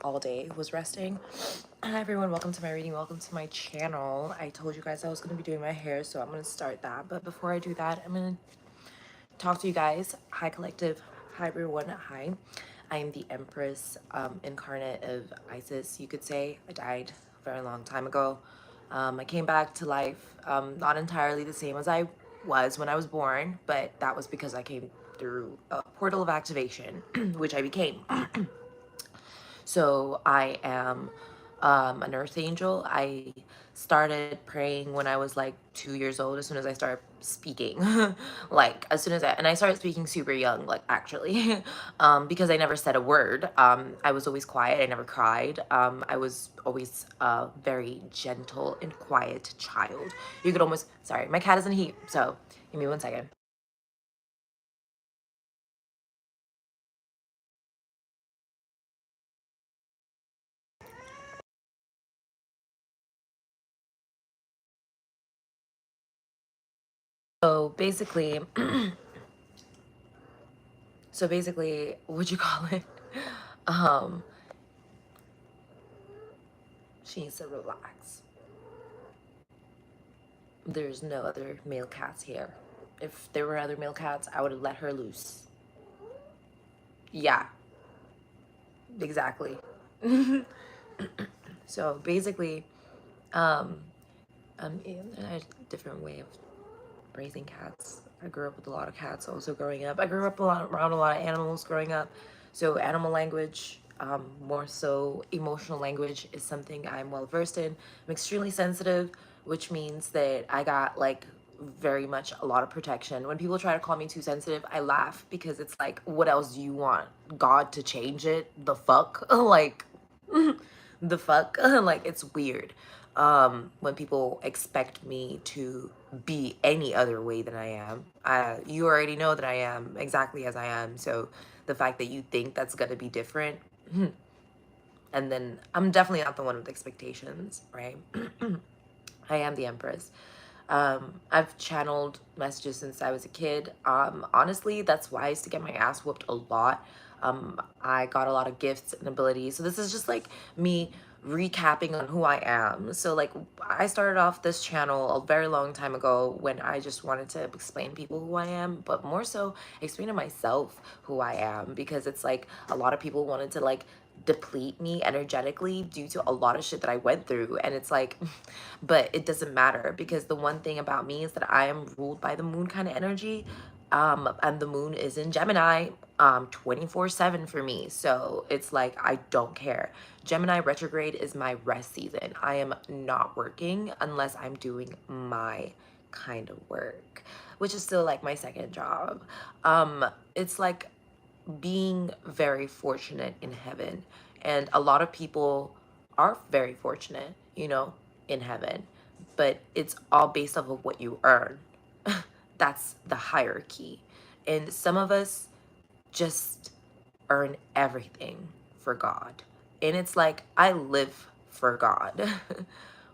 all day was resting. Hi everyone, welcome to my reading, welcome to my channel. I told you guys I was going to be doing my hair, so I'm going to start that. But before I do that, I'm going to talk to you guys. Hi collective, hi everyone, hi. I am the Empress, incarnate of Isis, you could say. I died a very long time ago. I came back to life, not entirely the same as I was when I was born, but that was because I came through a portal of activation, which I became. So I am an earth angel. I started praying when I was like 2 years old, as soon as I started speaking. Like as soon as and I started speaking super young, like actually, because I never said a word. I was always quiet. I never cried. I was always a very gentle and quiet child. You could almost, sorry, my cat is in heat. So give me 1 second. So basically, what'd you call it? Um, she needs to relax. There's no other male cats here. If there were other male cats, I would have let her loose. Yeah, exactly. So basically, um, in a different way of raising cats. I grew up with a lot of cats also growing up. I grew up around a lot of animals growing up. So animal language, more so emotional language, is something I'm well versed in. I'm extremely sensitive, which means that I got like very much a lot of protection. When people try to call me too sensitive, I laugh because it's like, what else do you want? God to change it? The fuck? Like, the fuck? Like, it's weird when people expect me to be any other way than I am. You already know that I am exactly as I am. So the fact that you think that's gonna be different, and then I'm definitely not the one with expectations, right? I am the Empress. I've channeled messages since I was a kid. Honestly, that's why I used to get my ass whooped a lot. I got a lot of gifts and abilities. So this is just like me recapping on who I am. So like I started off this channel a very long time ago when I just wanted to explain to people who I am, but more so explain to myself who I am, because it's like a lot of people wanted to like deplete me energetically due to a lot of shit that I went through, and it's like but it doesn't matter, because the one thing about me is that I am ruled by the moon kind of energy, and the moon is in Gemini 24/7 for me. So it's like I don't care. Gemini retrograde is my rest season. I am not working unless I'm doing my kind of work, which is still like my second job. It's like being very fortunate in heaven, and a lot of people are very fortunate, in heaven, but it's all based off of what you earn. That's the hierarchy, and some of us just earn everything for God, and it's like I live for God.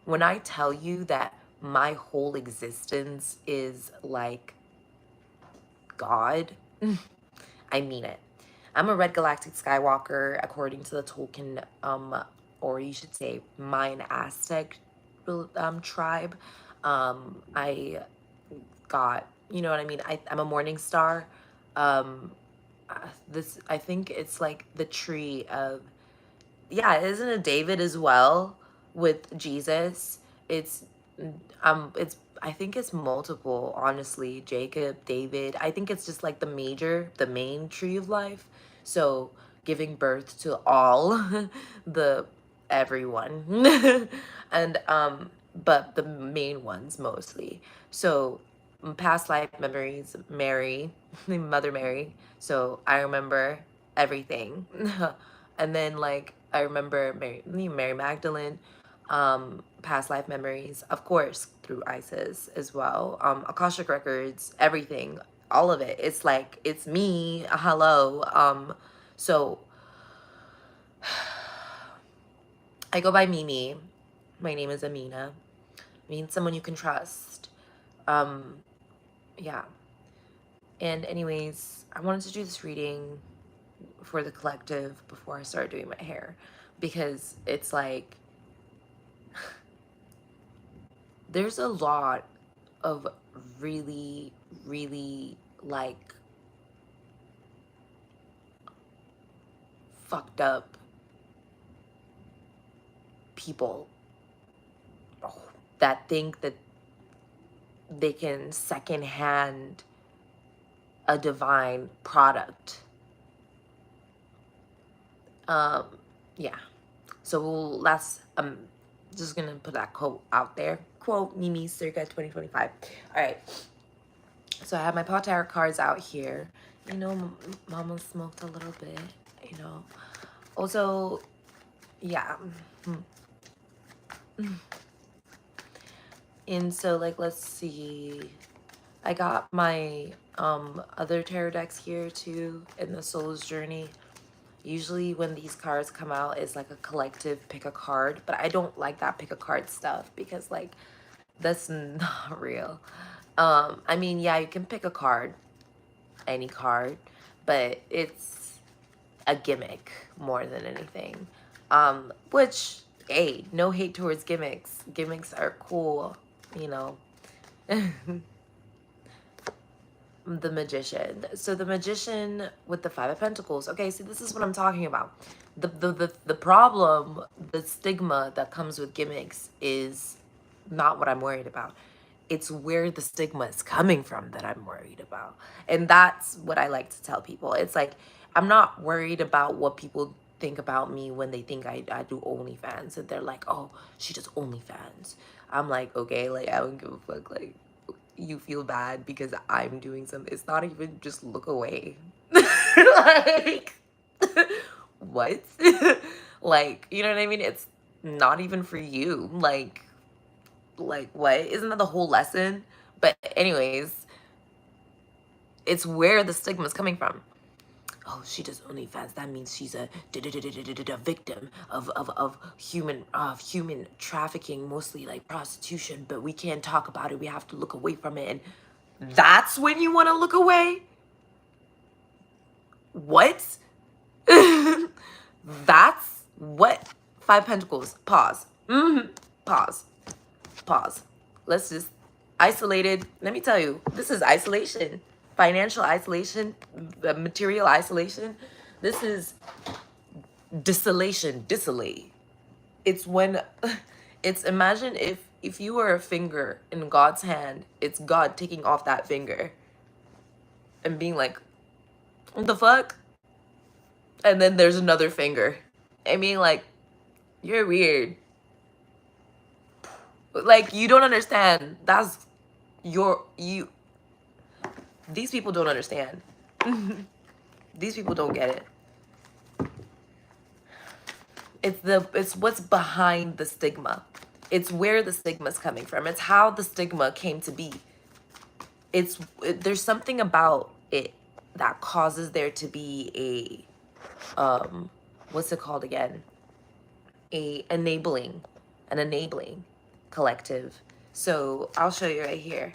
When I tell you that my whole existence is like God, I mean it. I'm a Red Galactic Skywalker, according to the Tolkien, or you should say, Mine Aztec tribe. I got, you know what I mean? I'm a morning star. Um, I think it's like the tree of, yeah, isn't it David as well with Jesus? It's it's I think it's multiple, honestly. Jacob, David. I think it's just like the main tree of life. So giving birth to all the everyone. And but the main ones mostly. So past life memories, Mary, Mother Mary. So I remember everything. And then like I remember Mary Magdalene, past life memories, of course, through Isis as well. Akashic records, everything, all of it. It's like it's me. Hello. So I go by Mimi. My name is Amina. Means someone you can trust. Um, yeah. And anyways, I wanted to do this reading for the collective before I start doing my hair, because it's like there's a lot of really, really like fucked up people that think that they can secondhand a divine product. Yeah. So that's just gonna put that quote out there. Quote Mimi circa 2025. All right. So I have my pot tarot cards out here. You know, Mama smoked a little bit. You know. Also, yeah. And so, like, let's see. I got my other tarot decks here too in the Soul's Journey. Usually when these cards come out, it's like a collective pick a card, but I don't like that pick a card stuff because like that's not real. I mean, yeah, you can pick a card, any card, but it's a gimmick more than anything. Which, hey, no hate towards gimmicks. Gimmicks are cool, you know. The Magician. So the Magician with the Five of Pentacles. Okay, see, this is what I'm talking about. The problem, the stigma that comes with gimmicks is not what I'm worried about. It's where the stigma is coming from that I'm worried about. And that's what I like to tell people. It's like, I'm not worried about what people think about me when they think I do OnlyFans. And they're like, oh, she does OnlyFans. I'm like, okay, like, I don't give a fuck. Like, you feel bad because I'm doing something. It's not even just look away. Like, what? Like, you know what I mean? It's not even for you. Like what? Isn't that the whole lesson? But anyways, it's where the stigma is coming from. Oh, she does OnlyFans. That means she's a victim of human trafficking, mostly like prostitution. But we can't talk about it. We have to look away from it. And that's when you want to look away? What? That's what? Five Pentacles. Pause. Pause. Pause. Let's just isolated. Let me tell you, this is isolation. Financial isolation, material isolation. This is desolation, desolate. It's when, it's imagine if you were a finger in God's hand, it's God taking off that finger and being like, what the fuck? And then there's another finger. I mean, like, you're weird. Like, you don't understand. That's you. These people don't understand. These people don't get it. It's what's behind the stigma. It's where the stigma's coming from. It's how the stigma came to be. There's something about it that causes there to be a what's it called again? An enabling collective. So I'll show you right here.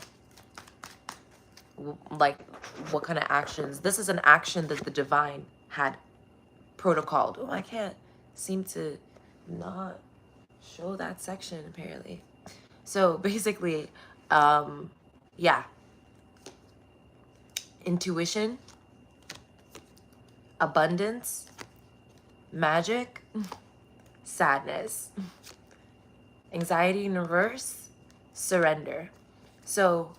Like what kind of actions. This is an action that the divine had protocoled. Oh, I can't seem to not show that section apparently. So basically, yeah. Intuition, abundance, magic, sadness, anxiety in reverse, surrender. So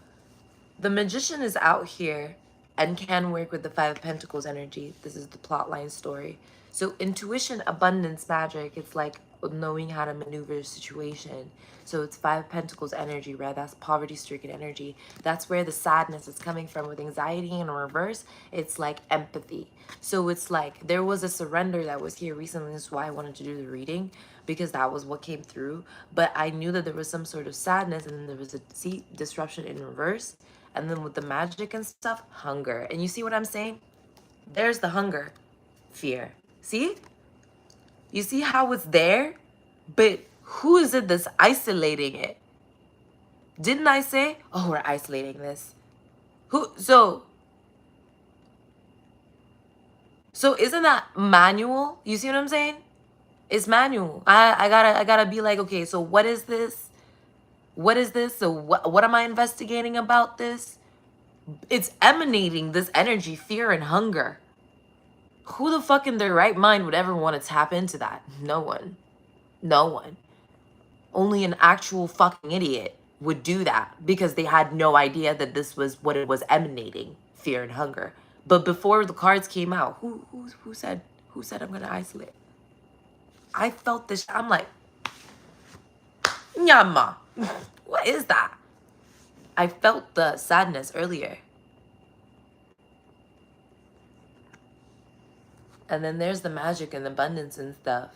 the Magician is out here and can work with the Five of Pentacles energy. This is the plotline story. So intuition, abundance, magic, it's like knowing how to maneuver a situation. So it's Five of Pentacles energy, right? That's poverty-stricken energy. That's where the sadness is coming from. With anxiety in reverse, it's like empathy. So it's like there was a surrender that was here recently. This is why I wanted to do the reading, because that was what came through. But I knew that there was some sort of sadness, and then there was a disruption in reverse. And then with the magic and stuff, hunger. And you see what I'm saying? There's the hunger. Fear. See? You see how it's there? But who is it that's isolating it? Didn't I say, oh, we're isolating this? So So isn't that manual? You see what I'm saying? It's manual. I gotta be like, okay, so what is this? What is this? So what am I investigating about this? It's emanating this energy, fear and hunger. Who the fuck in their right mind would ever want to tap into that? No one. No one. Only an actual fucking idiot would do that because they had no idea that this was what it was emanating, fear and hunger. But before the cards came out, who said I'm gonna isolate? I felt this. I'm like, Nyama. What is that? I felt the sadness earlier. And then there's the magic and abundance and stuff.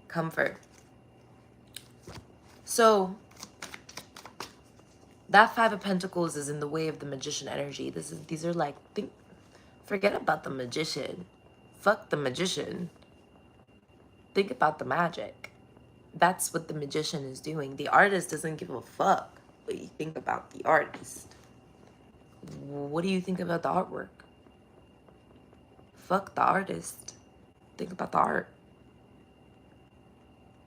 Comfort. So that Five of Pentacles is in the way of the magician energy. These are like, forget about the magician. Fuck the magician. Think about the magic. That's what the magician is doing. The artist doesn't give a fuck what you think about the artist. What do you think about the artwork? Fuck the artist. Think about the art.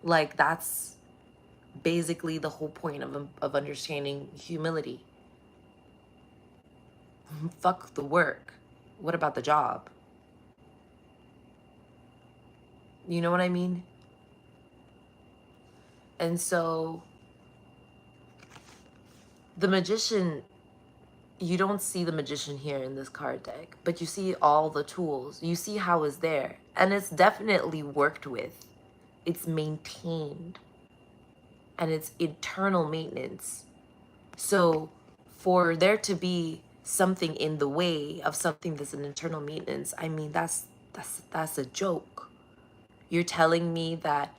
Like, that's basically the whole point of understanding humility. Fuck the work. What about the job? You know what I mean? And so the magician, you don't see the magician here in this card deck, but you see all the tools. You see how it's there. And it's definitely worked with. It's maintained. And it's internal maintenance. So for there to be something in the way of something that's an internal maintenance, I mean, that's a joke. You're telling me that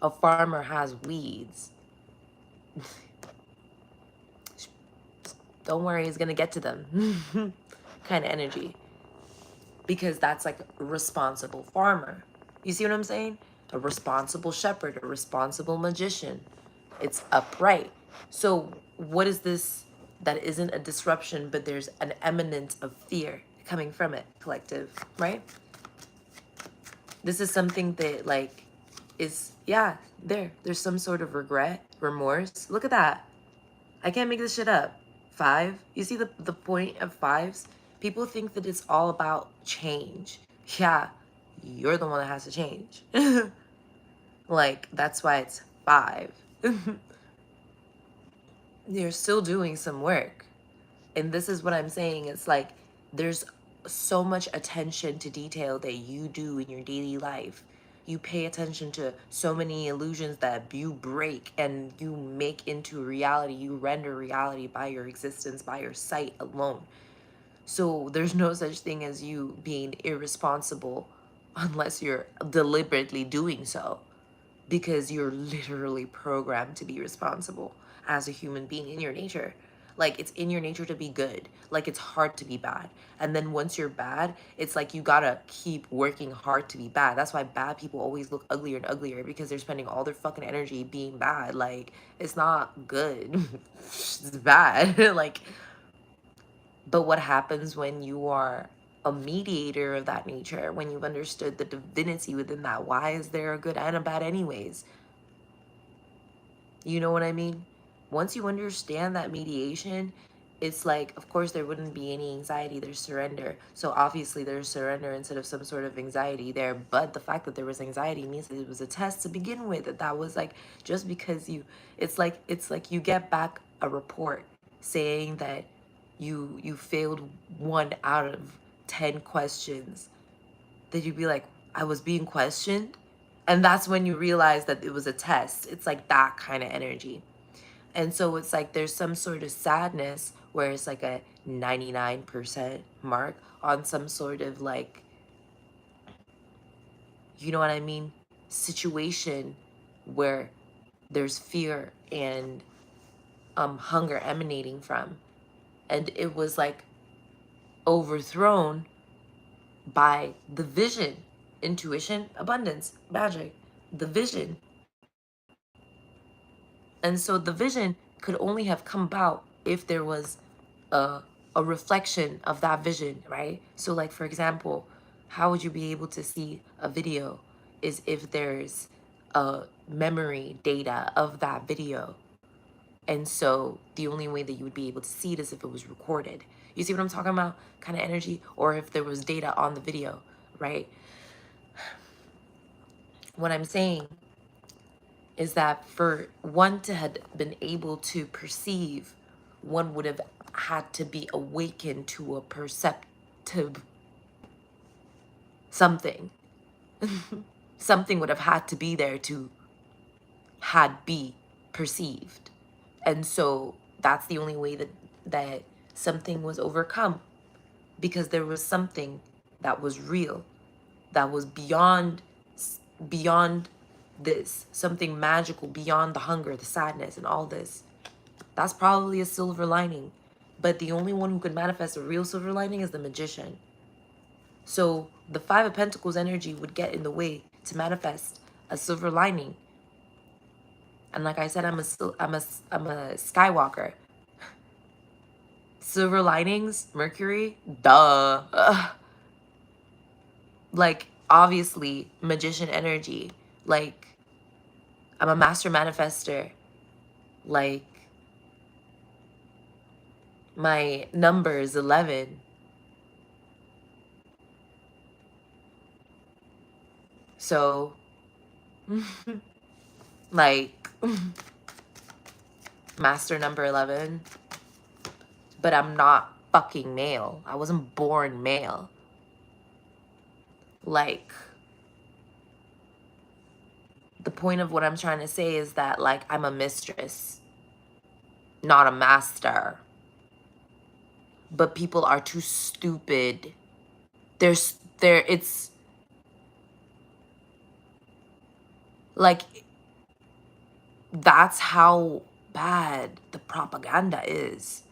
a farmer has weeds. Don't worry, he's gonna get to them. Kind of energy. Because that's like a responsible farmer. You see what I'm saying? A responsible shepherd, a responsible magician. It's upright. So what is this that isn't a disruption, but there's an eminence of fear coming from it, collective, right? This is something that like is, yeah, there's some sort of regret, remorse. Look at that. I can't make this shit up. 5. You see the point of 5s? People think that it's all about change. Yeah, you're the one that has to change. Like, that's why it's 5. You're still doing some work. And this is what I'm saying. It's like there's so much attention to detail that you do in your daily life. You pay attention to so many illusions that you break and you make into reality. You render reality by your existence, by your sight alone. So there's no such thing as you being irresponsible unless you're deliberately doing so, because you're literally programmed to be responsible as a human being in your nature. Like, it's in your nature to be good. Like, it's hard to be bad. And then once you're bad, it's like you gotta keep working hard to be bad. That's why bad people always look uglier and uglier, because they're spending all their fucking energy being bad. Like, it's not good. It's bad. Like, but what happens when you are a mediator of that nature, when you've understood the divinity within that? Why is there a good and a bad anyways? You know what I mean? Once you understand that mediation, it's like, of course, there wouldn't be any anxiety. There's surrender. So obviously there's surrender instead of some sort of anxiety there. But the fact that there was anxiety means that it was a test to begin with. That was like, just because it's like you get back a report saying that you failed 1 out of 10 questions. That you'd be like, I was being questioned. And that's when you realize that it was a test. It's like that kind of energy. And so it's like there's some sort of sadness where it's like a 99% mark on some sort of like, you know what I mean, situation where there's fear and hunger emanating from. And it was like overthrown by the vision, intuition, abundance, magic, the vision. And so the vision could only have come about if there was a a reflection of that vision, right? So like, for example, how would you be able to see a video is if there's a memory data of that video. And so the only way that you would be able to see it is if it was recorded. You see what I'm talking about? Kind of energy, or if there was data on the video, right? What I'm saying is that for one to have been able to perceive, one would have had to be awakened to a perceptive something. Something would have had to be there to had be perceived. And so that's the only way that something was overcome, because there was something that was real, that was beyond this, something magical beyond the hunger, the sadness, and all this. That's probably a silver lining. But the only one who could manifest a real silver lining is the magician. So the Five of Pentacles energy would get in the way to manifest a silver lining. And like I said, I'm a Skywalker. Silver linings, Mercury, duh. Ugh. Like, obviously, magician energy. Like, I'm a master manifester. Like, my number is 11. So, like, master number 11. But I'm not fucking male. I wasn't born male. Like, the point of what I'm trying to say is that, like, I'm a mistress, not a master. But people are too stupid. It's like, that's how bad the propaganda is.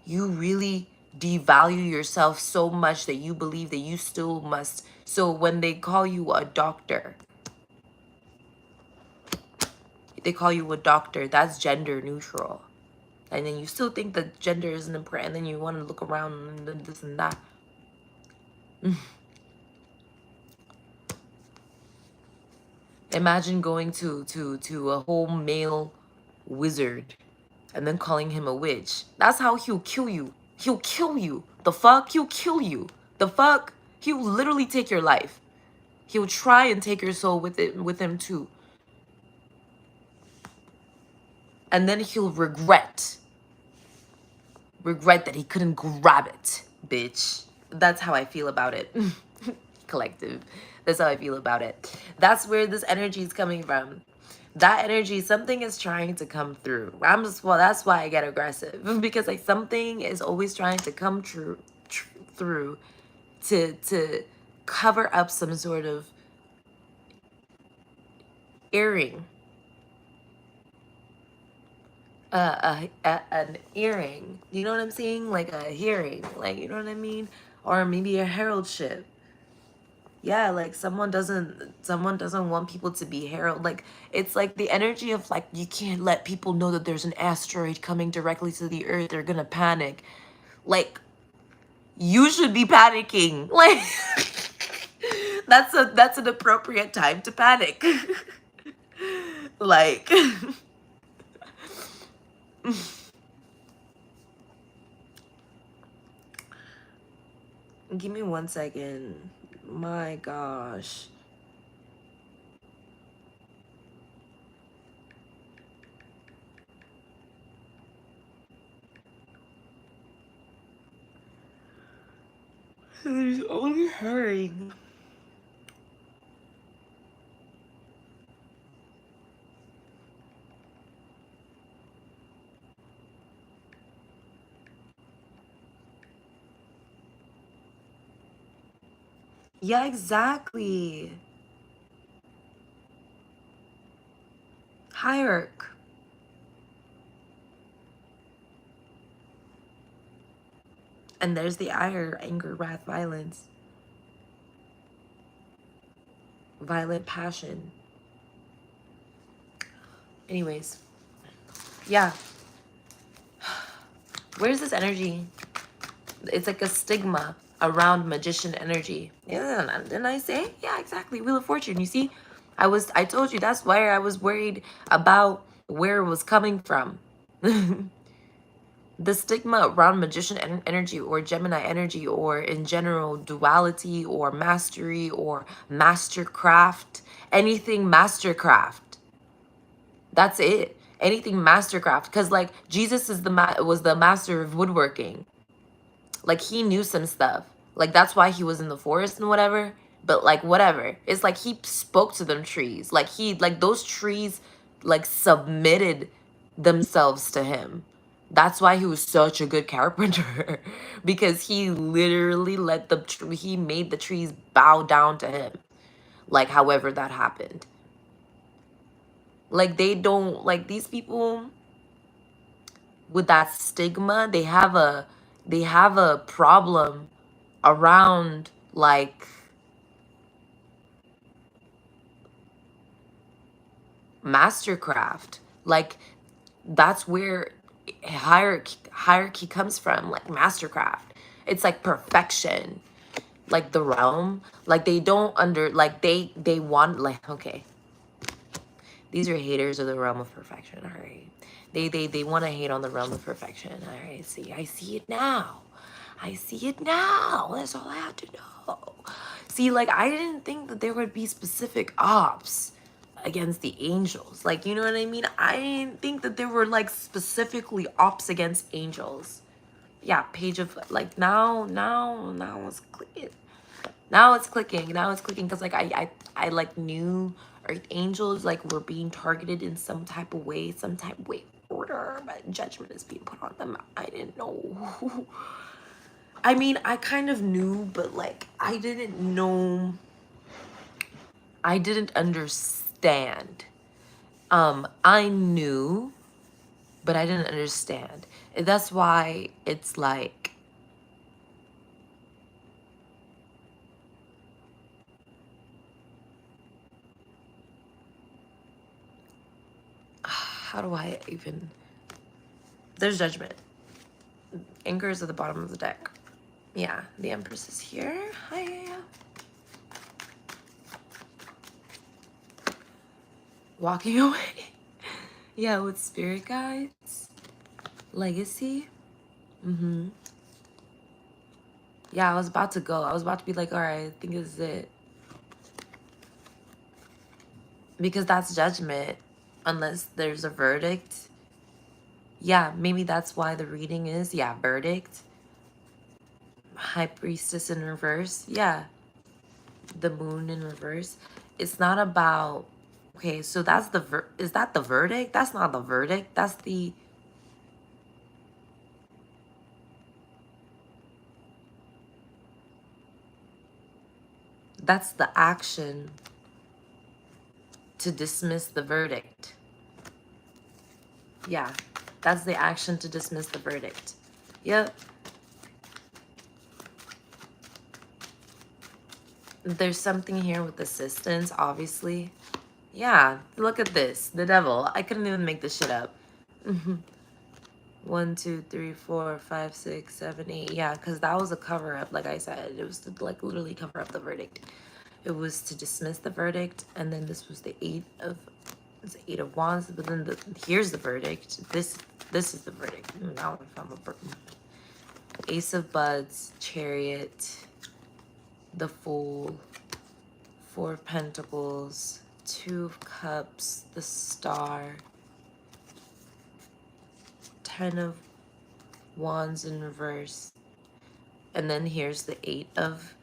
You really devalue yourself so much that you believe that you still must. So when they call you a doctor, that's gender neutral. And then you still think that gender isn't important, and then you want to look around and this and that. Imagine going to a whole male wizard and then calling him a witch. That's how he'll kill you. He'll kill you. The fuck? He'll kill you. The fuck? He'll literally take your life. He'll try and take your soul with him too. And then he'll regret that he couldn't grab it, bitch. That's how I feel about it. Collective. That's how I feel about it. That's where this energy is coming from. That energy, something is trying to come through. That's why I get aggressive, because like something is always trying to come through to cover up some sort of earring. An earring. You know what I'm saying? Like a hearing. Like, you know what I mean? Or maybe a heraldship. Yeah, like someone doesn't want people to be herald. Like, it's like the energy of like, you can't let people know that there's an asteroid coming directly to the earth. They're gonna panic. Like, you should be panicking. Like, that's an appropriate time to panic. Like, give me 1 second. My gosh. There's only hurrying. Yeah, exactly. Hierarch. And there's the ire, anger, wrath, violence. Violent passion. Anyways. Yeah. Where's this energy? It's like a stigma around magician energy. Yeah, didn't I say? Yeah, exactly. Wheel of Fortune. You see, I told you that's why I was worried about where it was coming from. The stigma around magician energy or Gemini energy or in general duality or mastery or mastercraft, anything mastercraft. That's it. Anything mastercraft. Because like Jesus is was the master of woodworking. Like he knew some stuff. Like that's why he was in the forest and whatever. But like whatever. It's like he spoke to them trees. Like those trees like submitted themselves to him. That's why he was such a good carpenter because he literally let he made the trees bow down to him. Like however that happened. Like they don't like these people with that stigma, they have a problem around like mastercraft. Like that's where hierarchy comes from, like mastercraft. It's like perfection. Like the realm, like they don't under like they want like okay. These are haters of the realm of perfection, all right. They want to hate on the realm of perfection. All right, see, I see it now. I see it now. That's all I have to know. See, like I didn't think that there would be specific ops against the angels. Like, you know what I mean? I didn't think that there were like specifically ops against angels. Yeah, page of like now it's clicking. Now it's clicking. Now it's clicking because like I like knew Earth angels like were being targeted in some type of way, order, but judgment is being put on them. I didn't know. I mean, I kind of knew, but like I didn't know. I didn't understand. I knew, but I didn't understand. That's why it's like how do I even there's judgment. Anchor is at the bottom of the deck. Yeah, the Empress is here. Hi. Walking away. Yeah, with spirit guides. Legacy. Mm-hmm. Yeah, I was about to go. I was about to be like, all right, I think this is it. Because that's judgment. Unless there's a verdict. Yeah, maybe that's why the reading is. Yeah, verdict. High Priestess in reverse. Yeah. The moon in reverse. It's not about okay, so that's the is that the verdict? That's not the verdict. That's the action to dismiss the verdict. Yeah. That's the action to dismiss the verdict. Yep. There's something here with assistance, obviously. Yeah, look at this. The devil. I couldn't even make this shit up. 1, 2, 3, 4, 5, 6, 7, 8. Yeah, because that was a cover up, like I said. It was to like literally cover up the verdict. It was to dismiss the verdict, and then this was the Eight of Wands. But then here's the verdict. This is the verdict. Now I found a Ace of Buds, Chariot, the Fool, Four of Pentacles, Two of Cups, the Star, 10 of Wands in reverse, and then here's the 8 of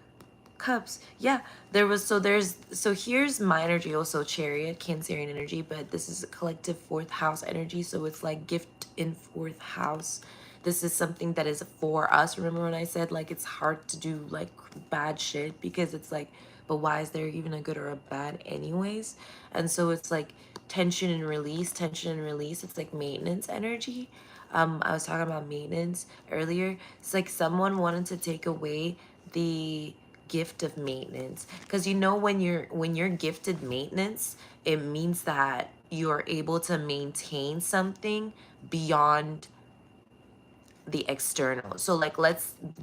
Cups. Yeah, so here's my energy also, Chariot, Cancerian energy, but this is a collective 4th house energy, so it's like gift in 4th house. This is something that is for us. Remember when I said like it's hard to do like bad shit because it's like, but why is there even a good or a bad anyways? And so it's like tension and release. It's like maintenance energy. I was talking about maintenance earlier. It's like someone wanted to take away the gift of maintenance, because you know when you're gifted maintenance, it means that you're able to maintain something beyond the external. So like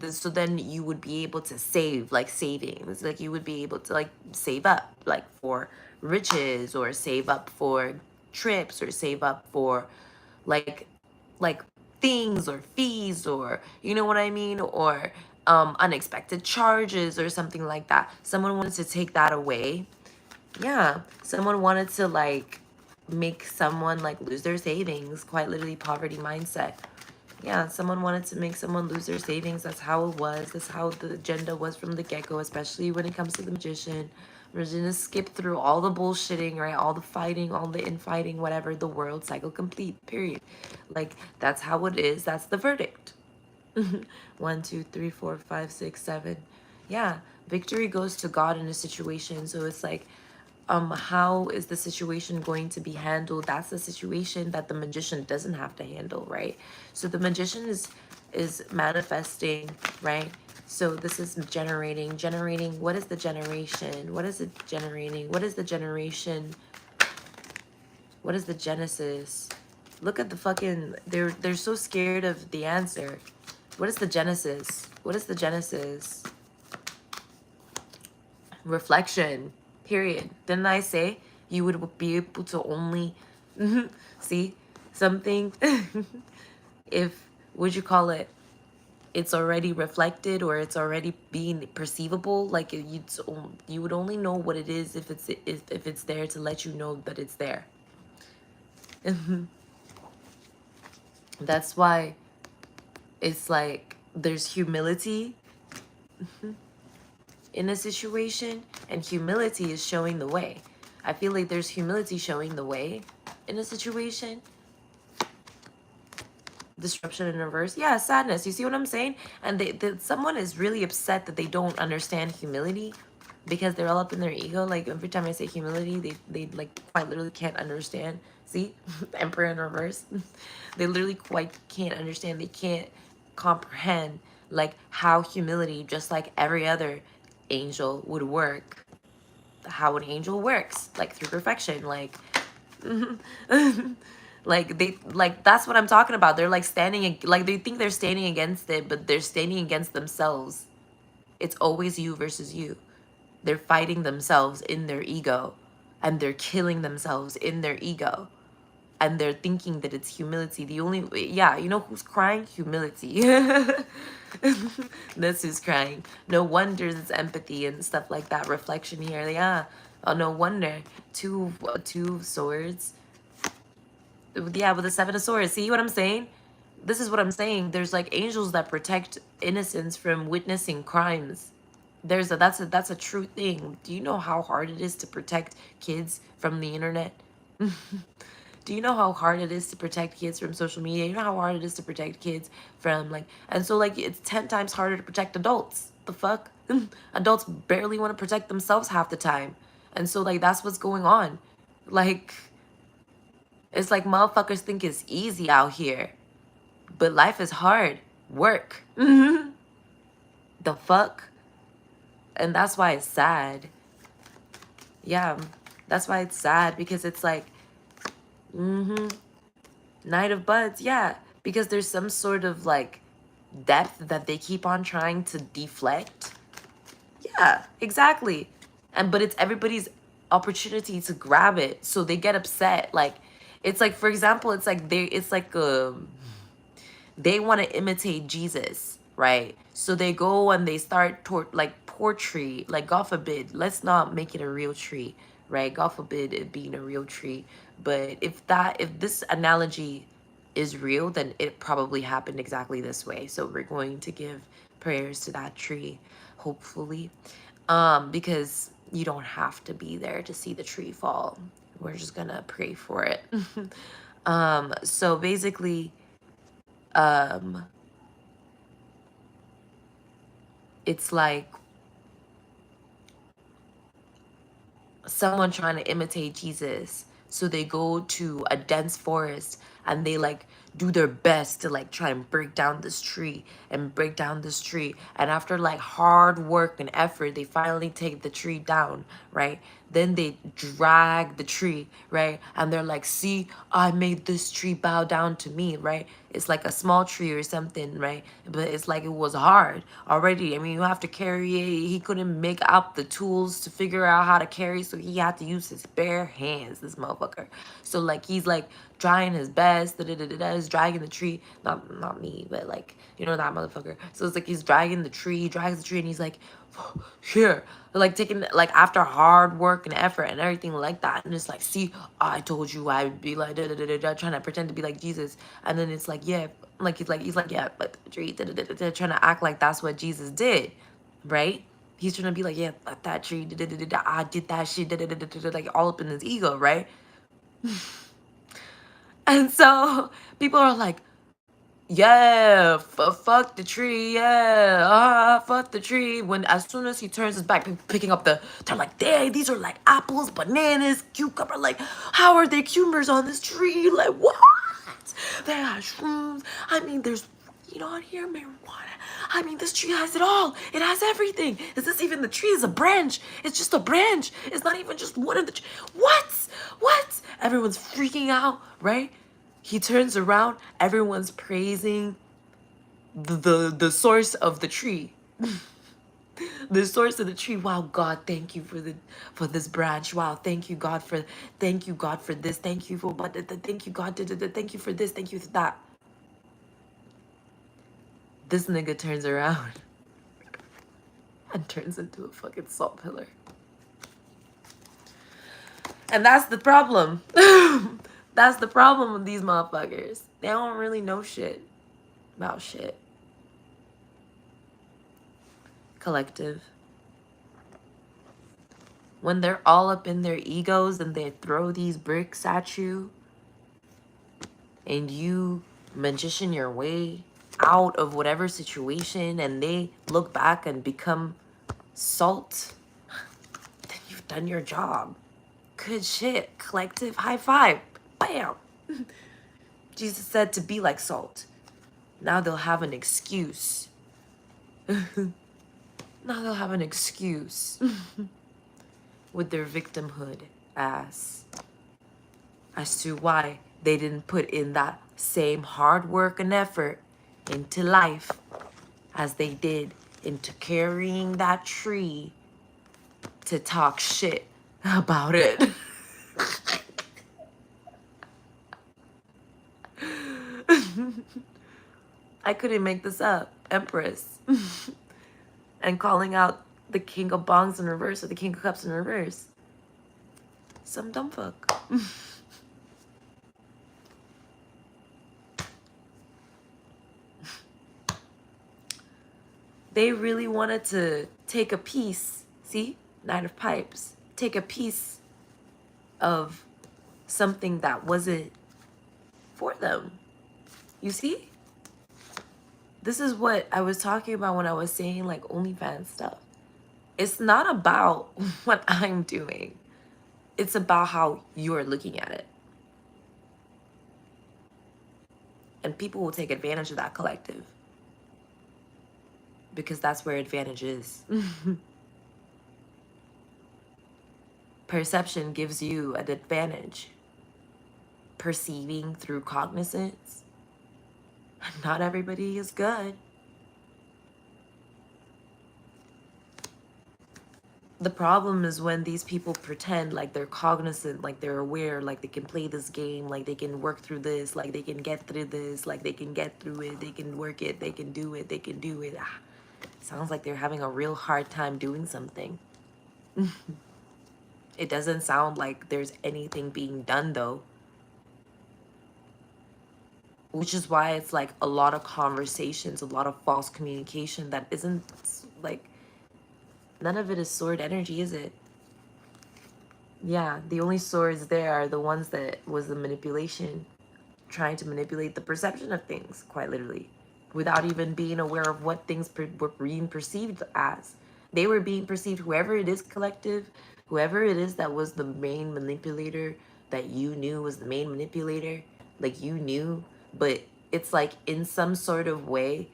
so then you would be able to save, like savings, like you would be able to like save up like for riches, or save up for trips, or save up for like like things or fees, or you know what I mean, or unexpected charges or something like that. Someone wanted to take that away. Yeah, someone wanted to like make someone like lose their savings, quite literally poverty mindset. Yeah, someone wanted to make someone lose their savings. That's how it was. That's how the agenda was from the get-go, especially when it comes to the magician. We're gonna skip through all the bullshitting, right? All the fighting, all the infighting, whatever. The world cycle complete, period. Like, that's how it is. That's the verdict. 1, 2, 3, 4, 5, 6, 7. Yeah, victory goes to God in a situation. So it's like, how is the situation going to be handled? That's the situation that the magician doesn't have to handle, right? So the magician is manifesting, right? So this is generating. What is the generation? What is it generating? What is the generation? What is the genesis? Look at the fucking, they're so scared of the answer. What is the genesis? What is the genesis? Reflection, period. Didn't I say you would be able to only see something if, would you call it, it's already reflected, or it's already being perceivable? Like you would only know what it is if it's there to let you know that it's there. That's why it's like there's humility in a situation, and humility is showing the way. I feel like there's humility showing the way in a situation. Disruption in reverse. Yeah, sadness. You see what I'm saying? And someone is really upset that they don't understand humility, because they're all up in their ego. Like every time I say humility, they like quite literally can't understand. See? Emperor in reverse. They literally quite can't understand. They can't comprehend like how humility, just like every other angel, would work. How an angel works, like through perfection, like like they, like that's what I'm talking about. They're like standing, like they think they're standing against it, but they're standing against themselves. It's always you versus you. They're fighting themselves in their ego, and they're killing themselves in their ego, and they're thinking that it's humility. The only, yeah, you know who's crying? Humility. That's who's crying. No wonder it's empathy and stuff like that. Reflection here. Yeah. Oh, no wonder. Two swords. Yeah, with the 7 of swords. See what I'm saying? This is what I'm saying. There's like angels that protect innocents from witnessing crimes. That's a true thing. Do you know how hard it is to protect kids from the internet? Do you know how hard it is to protect kids from social media? You know how hard it is to protect kids from like, and so like it's 10 times harder to protect adults. The fuck? Adults barely want to protect themselves half the time. And so like that's what's going on. Like, it's like motherfuckers think it's easy out here, but life is hard work. The fuck? And that's why it's sad. Yeah, that's why it's sad, because it's like, Knight of Buds, yeah, because there's some sort of like depth that they keep on trying to deflect. Yeah, exactly. And but it's everybody's opportunity to grab it, so they get upset. Like, it's like, for example, it's like they want to imitate Jesus, right? So they go and they start like poor tree, like God forbid, let's not make it a real tree, right? God forbid it being a real tree. But if this analogy is real, then it probably happened exactly this way. So we're going to give prayers to that tree, hopefully, because you don't have to be there to see the tree fall. We're just gonna pray for it. So basically, it's like someone trying to imitate Jesus. So they go to a dense forest and they like do their best to like try and break down this tree and break down this tree. And after like hard work and effort, they finally take the tree down, right? Then they drag the tree, right? And they're like, see, I made this tree bow down to me, right? It's like a small tree or something, right? But it's like it was hard already. I mean, you have to carry it. He couldn't make up the tools to figure out how to carry, so he had to use his bare hands, this motherfucker. So like he's like trying his best, he's dragging the tree. Not me, but like, you know, that motherfucker. So it's like he's dragging the tree, he drags the tree, and he's like, here, like taking like after hard work and effort and everything like that. And it's like, see, I told you I'd be like trying to pretend to be like Jesus. And then it's like, yeah, like he's like yeah, but the tree trying to act like that's what Jesus did, right? He's trying to be like, yeah, but that tree I did that shit, like all up in his ego, right? And so people are like, yeah, fuck the tree, yeah, fuck the tree. When as soon as he turns his back, people picking up they're like, dang, these are like apples, bananas, cucumber. Like, how are there cucumbers on this tree? Like, what? They have shrooms. I mean, there's, you know, on here, marijuana. I mean, this tree has it all. It has everything. Is this even the tree? Is a branch? It's just a branch. It's not even just one of the. What? What? Everyone's freaking out, right? He turns around, everyone's praising the source of the tree. The source of the tree. Wow, God, thank you for this branch. Wow, thank you God for this. Thank you for thank you God, thank you for this, thank you for that. This nigga turns around and turns into a fucking salt pillar. And that's the problem. That's the problem with these motherfuckers. They don't really know shit about shit. Collective. When they're all up in their egos and they throw these bricks at you and you magician your way out of whatever situation and they look back and become salt, then you've done your job. Good shit. Collective high five. Bam. Jesus said to be like salt. Now they'll have an excuse. Now they'll have an excuse with their victimhood as to why they didn't put in that same hard work and effort into life as they did into carrying that tree to talk shit about it. I couldn't make this up. Empress. And calling out the king of bongs in reverse or the king of cups in reverse. Some dumb fuck. They really wanted to take a piece. See? Knight of Pipes. Take a piece of something that wasn't for them. You see? This is what I was talking about when I was saying like OnlyFans stuff. It's not about what I'm doing. It's about how you're looking at it. And people will take advantage of that collective. Because that's where advantage is. Perception gives you an advantage. Perceiving through cognizance. Not everybody is good. The problem is when these people pretend like they're cognizant, like they're aware, like they can play this game, like they can work through this, like they can get through this, like they can get through it, they can work it, they can do it, they can do it. Sounds like they're having a real hard time doing something. It doesn't sound like there's anything being done though. Which is why it's like a lot of conversations, a lot of false communication that isn't like, none of it is sword energy, is it? Yeah, the only swords there are the ones that was the manipulation, trying to manipulate the perception of things, quite literally, without even being aware of what things were being perceived as. They were being perceived, whoever it is collective, whoever it is that was the main manipulator, that you knew was the main manipulator, like you knew, but it's like in some sort of way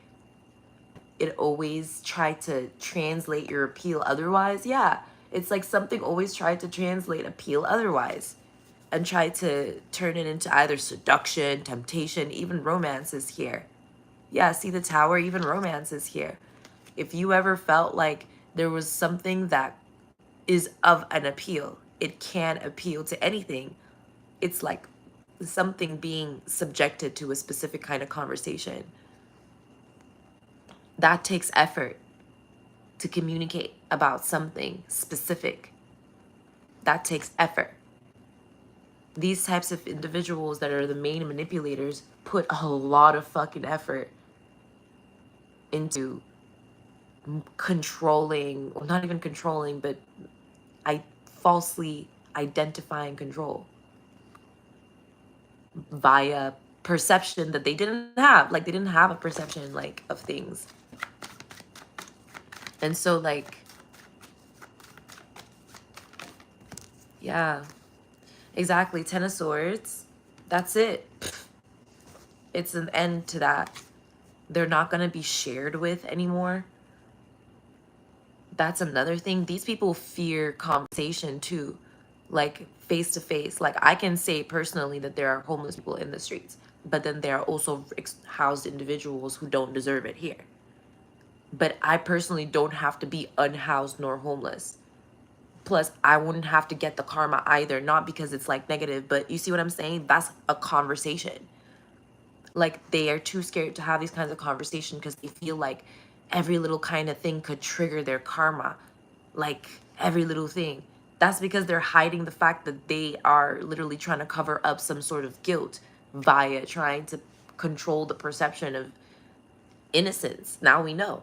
it always tried to translate your appeal otherwise. Yeah, it's like something always tried to translate appeal otherwise and try to turn it into either seduction, temptation, even romance is here. Yeah, see the tower, even romance is here. If you ever felt like there was something that is of an appeal, it can appeal to anything. It's like something being subjected to a specific kind of conversation. That takes effort to communicate about something specific. That takes effort. These types of individuals that are the main manipulators put a lot of fucking effort into controlling, or not even controlling, but falsely identifying control via perception that they didn't have. Like they didn't have a perception like of things. And so like, yeah, exactly. 10 of Swords. That's it. It's an end to that. They're not going to be shared with anymore. That's another thing. These people fear conversation too, like face to face. Like I can say personally that there are homeless people in the streets, but then there are also housed individuals who don't deserve it here. But I personally don't have to be unhoused nor homeless. Plus, I wouldn't have to get the karma either, not because it's like negative, but you see what I'm saying? That's a conversation. Like they are too scared to have these kinds of conversations because they feel like every little kind of thing could trigger their karma. Like every little thing. That's because they're hiding the fact that they are literally trying to cover up some sort of guilt via trying to control the perception of innocence. Now we know.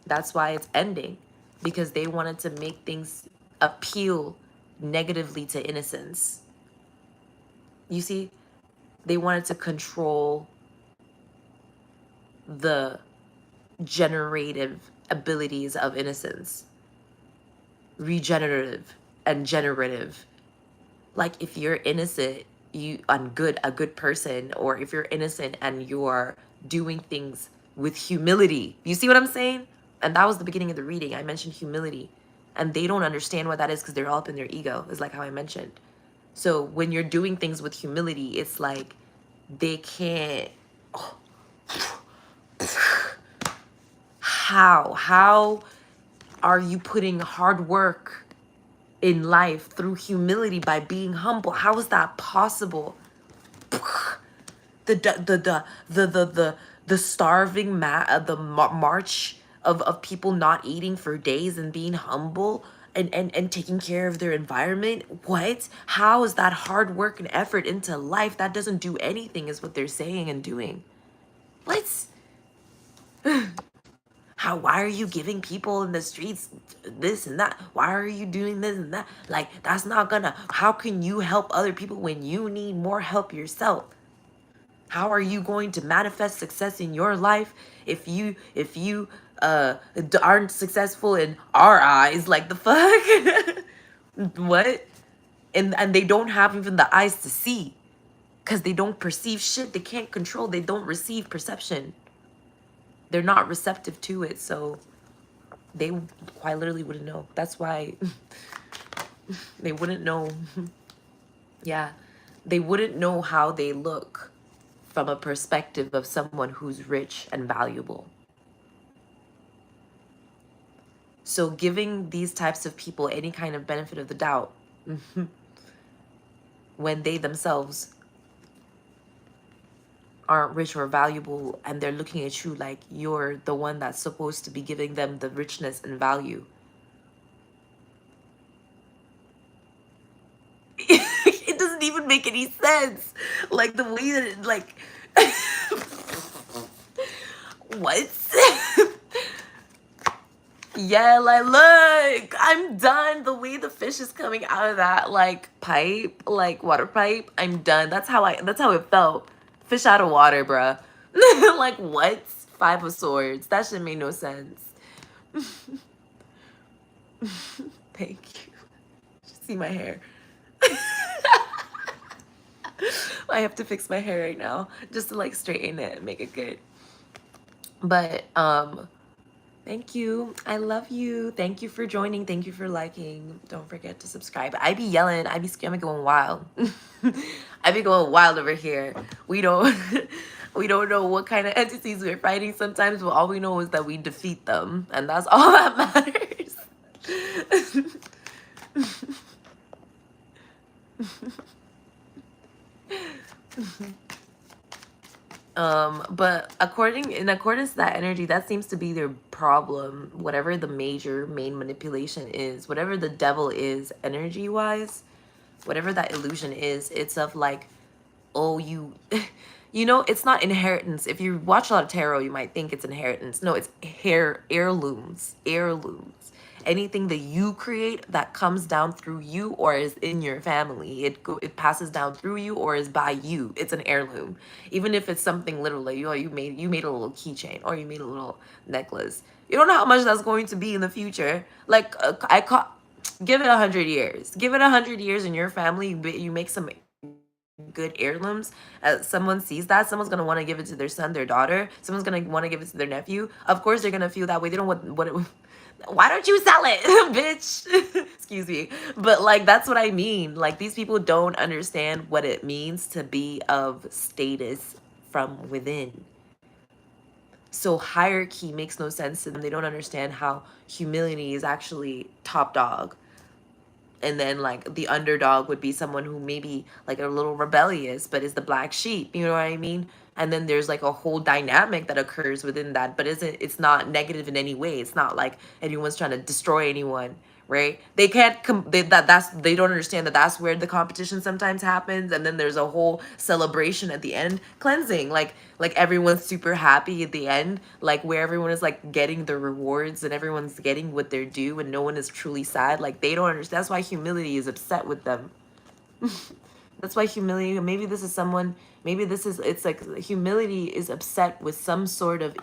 That's why it's ending, because they wanted to make things appeal negatively to innocence. You see, they wanted to control the generative abilities of innocence, regenerative and generative. Like if you're innocent, a good person, or if you're innocent and you're doing things with humility. You see what I'm saying? And that was the beginning of the reading. I mentioned humility, and they don't understand what that is because they're all up in their ego, is like how I mentioned. So when you're doing things with humility, it's like they can't. How are you putting hard work in life through humility by being humble? How is that possible? The starving march of people not eating for days and being humble and taking care of their environment. What? How is that hard work and effort into life? That doesn't do anything, is what they're saying and doing. Let's why are you giving people in the streets this and that? Why are you doing this and that? Like, that's not gonna, how can you help other people when you need more help yourself? How are you going to manifest success in your life if you aren't successful in our eyes? Like the fuck? What? And they don't have even the eyes to see, because they don't perceive shit. They can't control. They don't receive perception. They're not receptive to it, so they quite literally wouldn't know. That's why they wouldn't know. Yeah, they wouldn't know how they look from a perspective of someone who's rich and valuable. So giving these types of people any kind of benefit of the doubt when they themselves aren't rich or valuable, and they're looking at you like you're the one that's supposed to be giving them the richness and value. It doesn't even make any sense. Like the way that it, like what? Yeah, like look, I'm done. The way the fish is coming out of that like pipe, like water pipe, I'm done. That's how it felt. Fish out of water, bruh. Like what? 5 of Swords. That shit made no sense. Thank you. See my hair. I have to fix my hair right now just to like straighten it and make it good. But thank you. I love you. Thank you for joining. Thank you for liking. Don't forget to subscribe. I be yelling. I be going wild. I be going wild over here. We don't we don't know what kind of entities we're fighting sometimes, but all we know is that we defeat them, and that's all that matters. But in accordance to that energy, that seems to be their problem. Whatever the main manipulation is, whatever the devil is energy wise, whatever that illusion is, it's of like, oh, you you know, it's not inheritance. If you watch a lot of tarot, you might think it's inheritance. No, it's heirlooms. Anything that you create that comes down through you or is in your family, it passes down through you or is by you. It's an heirloom. Even if it's something little, like you made a little keychain or you made a little necklace. You don't know how much that's going to be in the future. Like give it 100 years. Give it 100 years in your family. You make some good heirlooms. Someone sees that, someone's gonna want to give it to their son, their daughter. Someone's gonna want to give it to their nephew. Of course, they're gonna feel that way. They don't want what it. Why don't you sell it, bitch? Excuse me, but like that's what I mean. Like these people don't understand what it means to be of status from within. So hierarchy makes no sense to them. They don't understand how humility is actually top dog. And then like the underdog would be someone who maybe like a little rebellious but is the black sheep, you know what I mean? And then there's like a whole dynamic that occurs within that, but it's not negative in any way. It's not like anyone's trying to destroy anyone, right? They can't they don't understand that that's where the competition sometimes happens. And then there's a whole celebration at the end, cleansing, like everyone's super happy at the end, like where everyone is like getting the rewards and everyone's getting what they're due and no one is truly sad. Like they don't understand. That's why humility is upset with them. That's why humility, it's like humility is upset with some sort of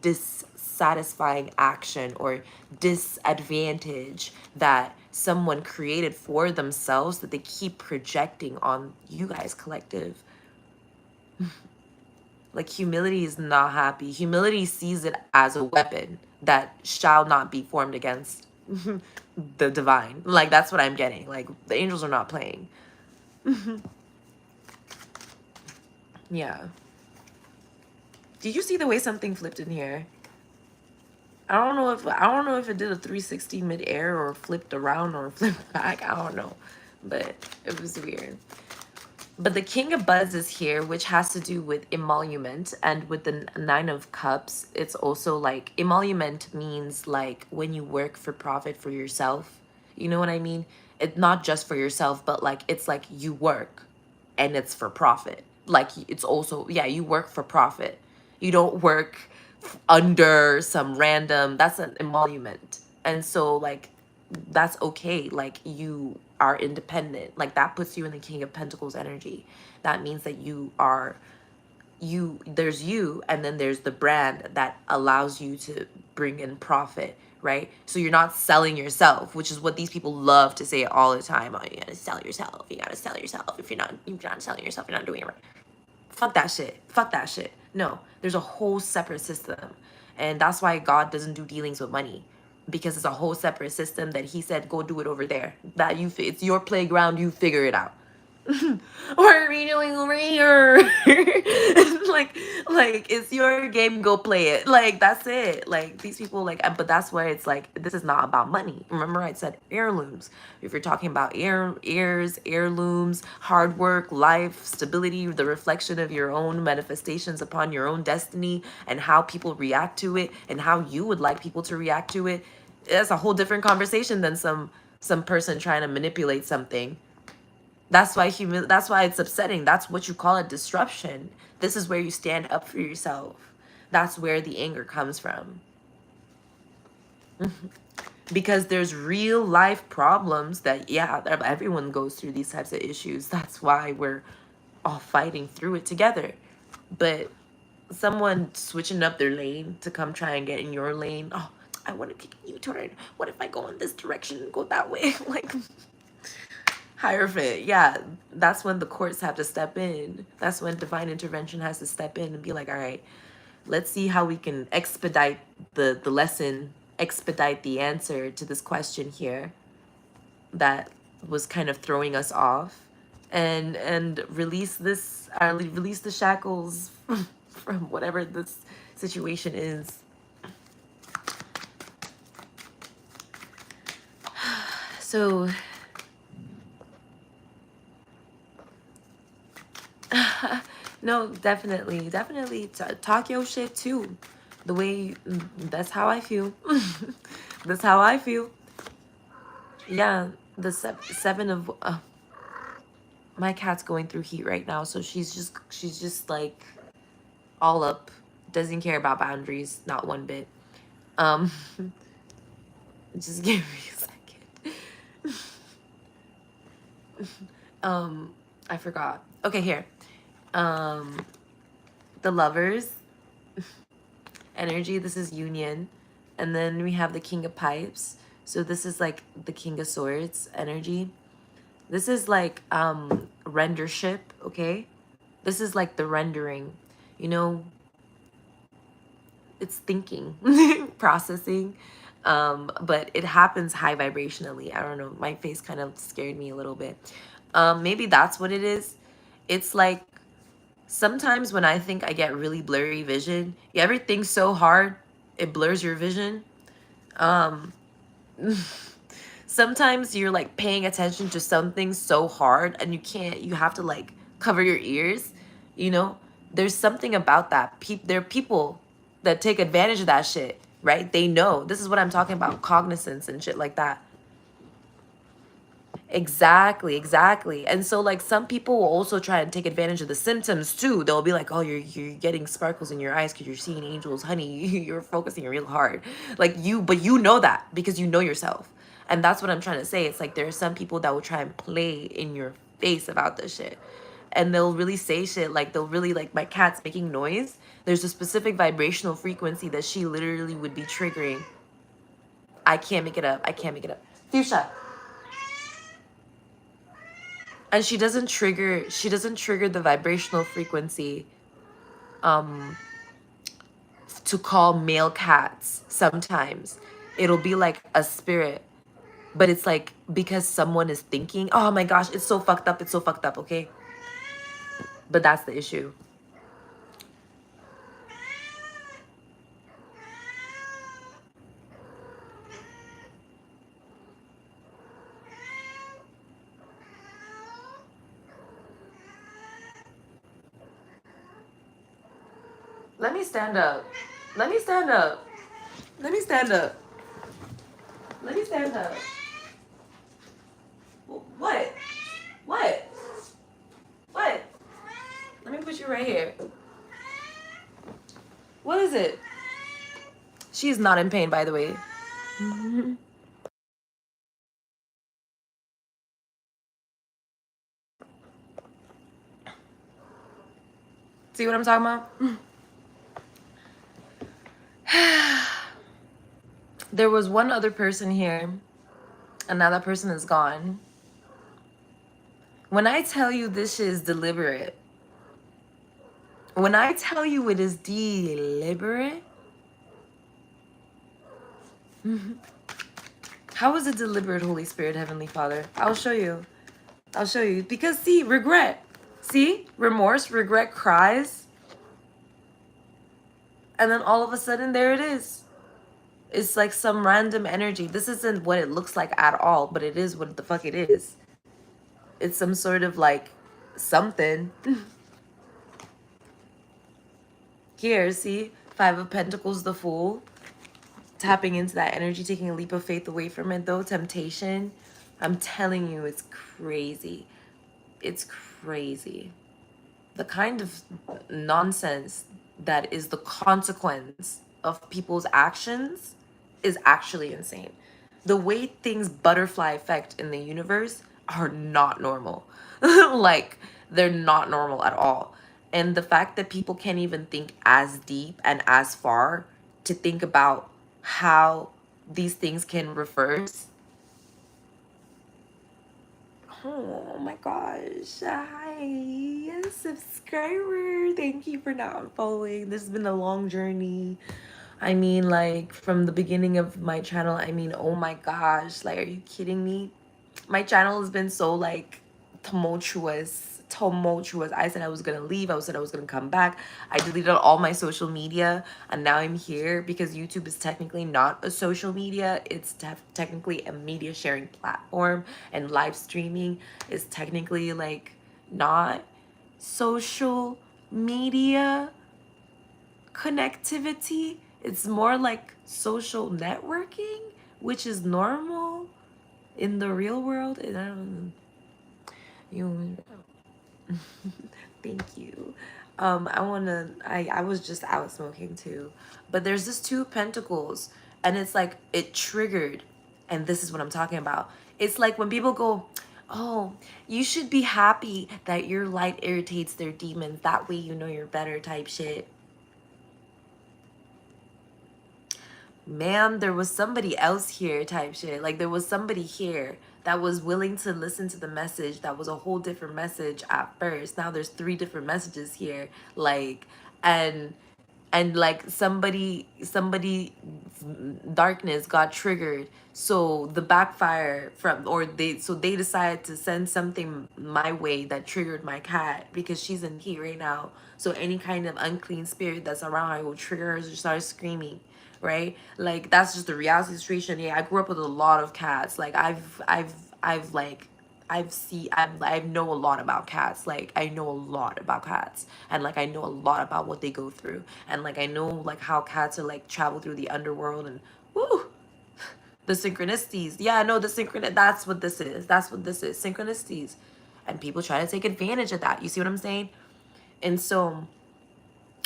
dissatisfying action or disadvantage that someone created for themselves that they keep projecting on you guys collective. Like humility is not happy. Humility sees it as a weapon that shall not be formed against the divine. Like that's what I'm getting. Like the angels are not playing. Yeah. Did you see the way something flipped in here? I don't know if it did a 360 mid-air or flipped around or flipped back. I don't know. But it was weird. But the King of Buds is here, which has to do with emolument. And with the Nine of Cups, it's also like emolument means like when you work for profit for yourself. You know what I mean? It's not just for yourself, but like it's like you work and it's for profit. Like it's also, yeah, you work for profit. You don't work under some random, that's an emolument. And so like that's okay. Like you are independent. Like that puts you in the King of Pentacles energy. That means that there's you and then there's the brand that allows you to bring in profit, right? So you're not selling yourself, which is what these people love to say all the time. Oh, you gotta sell yourself. You gotta sell yourself. If you're not selling yourself, you're not doing it right. Fuck that shit. Fuck that shit. No, there's a whole separate system. And that's why God doesn't do dealings with money. Because it's a whole separate system that he said, go do it over there. It's your playground, you figure it out. What are we doing over here? like it's your game, go play it. Like that's it. Like these people but that's where it's like this is not about money. Remember I said heirlooms. If you're talking about heirlooms, hard work, life, stability, the reflection of your own manifestations upon your own destiny and how people react to it and how you would like people to react to it, that's a whole different conversation than some person trying to manipulate something. That's why it's upsetting. That's what you call a disruption. This is where you stand up for yourself. That's where the anger comes from. Because there's real life problems that, yeah, everyone goes through these types of issues. That's why we're all fighting through it together. But someone switching up their lane to come try and get in your lane. Oh, I want to take a U-turn. What if I go in this direction and go that way? Like... Hierophant, yeah, that's when the courts have to step in. That's when divine intervention has to step in and be like, all right, let's see how we can expedite the lesson, expedite the answer to this question here that was kind of throwing us off, and release this, release the shackles from whatever this situation is. So no, definitely, definitely talk your shit too. The way, that's how I feel. That's how I feel. Yeah, the seven of my cat's going through heat right now, so she's just like all up, doesn't care about boundaries, not one bit. Um, just give me a second. I forgot. Okay, here. The Lovers energy, this is union. And then we have the King of Pipes. So this is like the King of Swords energy. This is like rendership, okay? This is like the rendering. You know, it's thinking, processing. But it happens high vibrationally. I don't know. My face kind of scared me a little bit. Maybe that's what it is. It's like sometimes when I think I get really blurry vision, you ever think so hard it blurs your vision? Um, sometimes you're like paying attention to something so hard and you have to like cover your ears, you know? There's something about that. There are people that take advantage of that shit, right? They know. This is what I'm talking about, cognizance and shit like that. Exactly, exactly. And so like some people will also try and take advantage of the symptoms too. They'll be like, "Oh, you're getting sparkles in your eyes because you're seeing angels, honey. You're focusing real hard." Like but you know that because you know yourself. And that's what I'm trying to say. It's like there are some people that will try and play in your face about this shit. And they'll really say shit like they'll really like my cat's making noise. There's a specific vibrational frequency that she literally would be triggering. I can't make it up. I can't make it up. Fuchsia. And she doesn't trigger the vibrational frequency to call male cats. Sometimes it'll be like a spirit, but it's like because someone is thinking, oh my gosh, it's so fucked up, okay? But that's the issue. Let me stand up. Let me stand up. Let me stand up. Let me stand up. What? What? What? Let me put you right here. What is it? She's not in pain, by the way. See what I'm talking about? There was one other person here, and now that person is gone. When I tell you this shit is deliberate, when I tell you it is deliberate, how is it deliberate, Holy Spirit, Heavenly Father? I'll show you. I'll show you. Because see, regret. See? Remorse, regret, cries. And then all of a sudden, there it is. It's like some random energy. This isn't what it looks like at all, but it is what the fuck it is. It's some sort of like something. Here, see? Five of Pentacles, the Fool. Tapping into that energy, taking a leap of faith away from it though. Temptation. I'm telling you, it's crazy. It's crazy. The kind of nonsense that is the consequence of people's actions is actually insane. The way things butterfly effect in the universe are not normal. Like, they're not normal at all. And the fact that people can't even think as deep and as far to think about how these things can reverse. Oh my gosh. Hi, subscriber. Thank you for not following. This has been a long journey. I mean, like, from the beginning of my channel, I mean, oh my gosh. Like, are you kidding me? My channel has been so, like, tumultuous. I said I was gonna leave. I said I was gonna come back. I deleted all my social media, and now I'm here because YouTube is technically not a social media. It's technically a media sharing platform, and live streaming is technically like not social media connectivity. It's more like social networking, which is normal in the real world. And I don't you thank you. I was just out smoking too. But there's this two of pentacles, and it's like it triggered, and this is what I'm talking about. It's like when people go, oh, you should be happy that your light irritates their demons. That way you know you're better type shit. Man, there was somebody else here type shit. Like there was somebody here that was willing to listen to the message that was a whole different message at first. Now there's three different messages here. Like and like somebody darkness got triggered, so the backfire from or they decided to send something my way that triggered my cat because she's in heat right now. So any kind of unclean spirit that's around her will trigger her to start screaming, right? Like that's just the reality situation. Yeah, I grew up with a lot of cats. Like I've like I know a lot about cats. Like I know a lot about cats, and like I know a lot about what they go through, and like I know like how cats are like travel through the underworld and woo, the synchronicities. Yeah, no, the synchron. That's what this is. That's what this is. Synchronicities, and people try to take advantage of that. You see what I'm saying? And so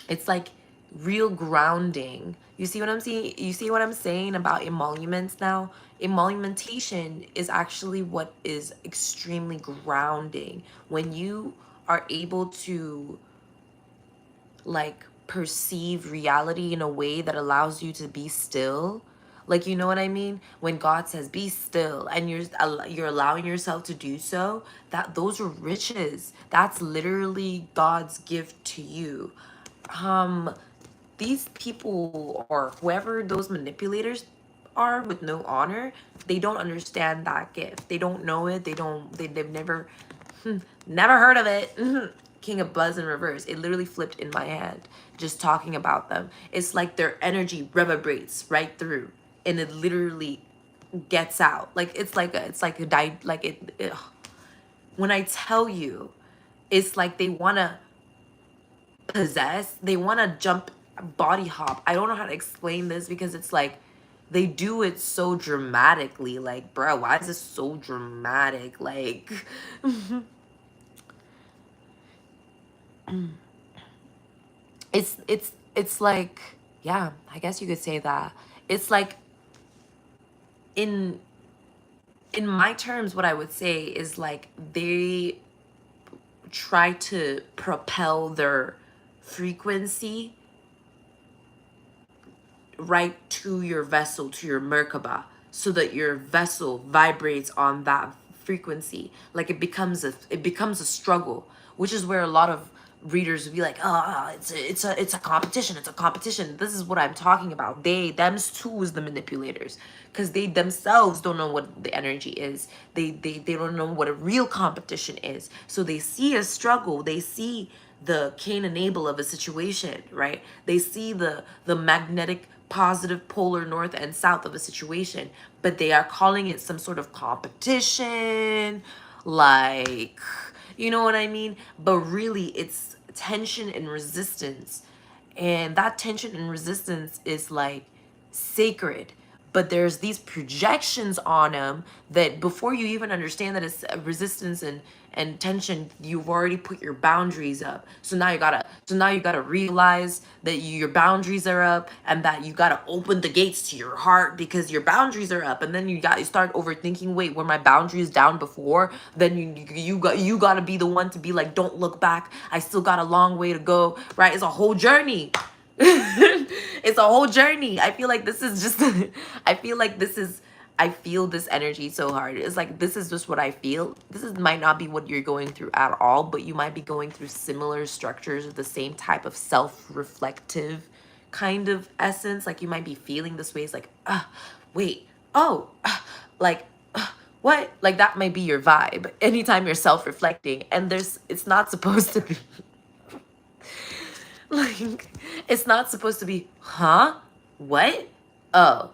it's like real grounding. You see what I'm saying? You see what I'm saying about emoluments now? Emolumentation is actually what is extremely grounding. When you are able to like perceive reality in a way that allows you to be still. Like, you know what I mean? When God says be still and you're allowing yourself to do so, that those are riches. That's literally God's gift to you. um these people or whoever those manipulators are with no honor, they don't understand that gift. They don't know it. They've never never heard of it. King of Buzz in reverse. It literally flipped in my hand just talking about them. It's like their energy reverberates right through and it literally gets out. Like it's like a like it when I tell you, it's like they want to possess, they want to jump, body hop. I don't know how to explain this because it's like they do it so dramatically. Like, bro, why is this so dramatic? Like it's like, yeah, I guess you could say that. It's like in my terms, what I would say is like they try to propel their frequency right to your vessel, to your Merkaba, so that your vessel vibrates on that frequency. Like it becomes a struggle, which is where a lot of readers would be like, oh, it's a competition, it's a competition. This is what I'm talking about. Them's too is the manipulators, because they themselves don't know what the energy is. They don't know what a real competition is. So they see a struggle, they see the Cain and Abel of a situation, right? They see the magnetic positive polar north and south of a situation, but they are calling it some sort of competition, like, you know what I mean? But really it's tension and resistance, and that tension and resistance is like sacred. But there's these projections on them that before you even understand that it's a resistance and tension, you've already put your boundaries up. So now you gotta realize that your boundaries are up, and that you gotta open the gates to your heart because your boundaries are up. And then you start overthinking, wait, were my boundaries down before? Then you gotta be the one to be like, don't look back, I still got a long way to go, right? It's a whole journey. It's a whole journey. I feel like this is just I feel like this is I feel this energy so hard. It's like, this is just what I feel. Might not be what you're going through at all, but you might be going through similar structures of the same type of self-reflective kind of essence. Like you might be feeling this way. It's like, wait, oh, like, what? Like that might be your vibe anytime you're self-reflecting. And it's not supposed to be like, it's not supposed to be, huh? What? Oh,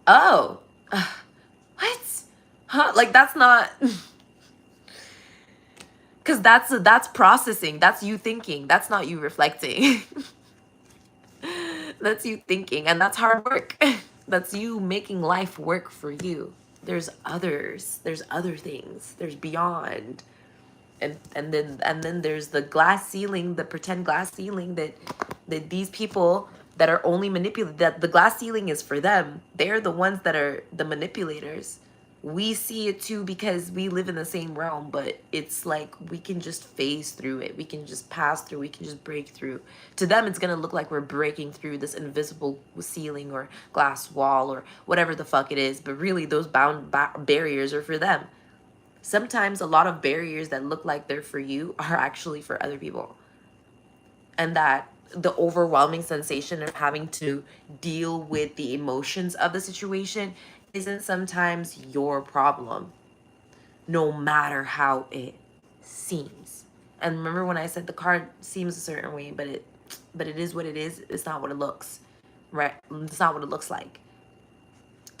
oh, what? Huh? Like that's not, because that's processing. That's you thinking. That's not you reflecting. That's you thinking, and that's hard work. That's you making life work for you. There's others. There's other things. There's beyond. And then there's the glass ceiling, the pretend glass ceiling that these people that are only manipulated, that the glass ceiling is for them. They're the ones that are the manipulators. We see it too because we live in the same realm, but it's like we can just phase through it. We can just pass through. We can just break through. To them, it's going to look like we're breaking through this invisible ceiling or glass wall or whatever the fuck it is. But really, those barriers are for them. Sometimes a lot of barriers that look like they're for you are actually for other people. And that the overwhelming sensation of having to deal with the emotions of the situation isn't sometimes your problem, no matter how it seems. And remember when I said the card seems a certain way, but it is what it is. It's not what it looks, right? It's not what it looks like.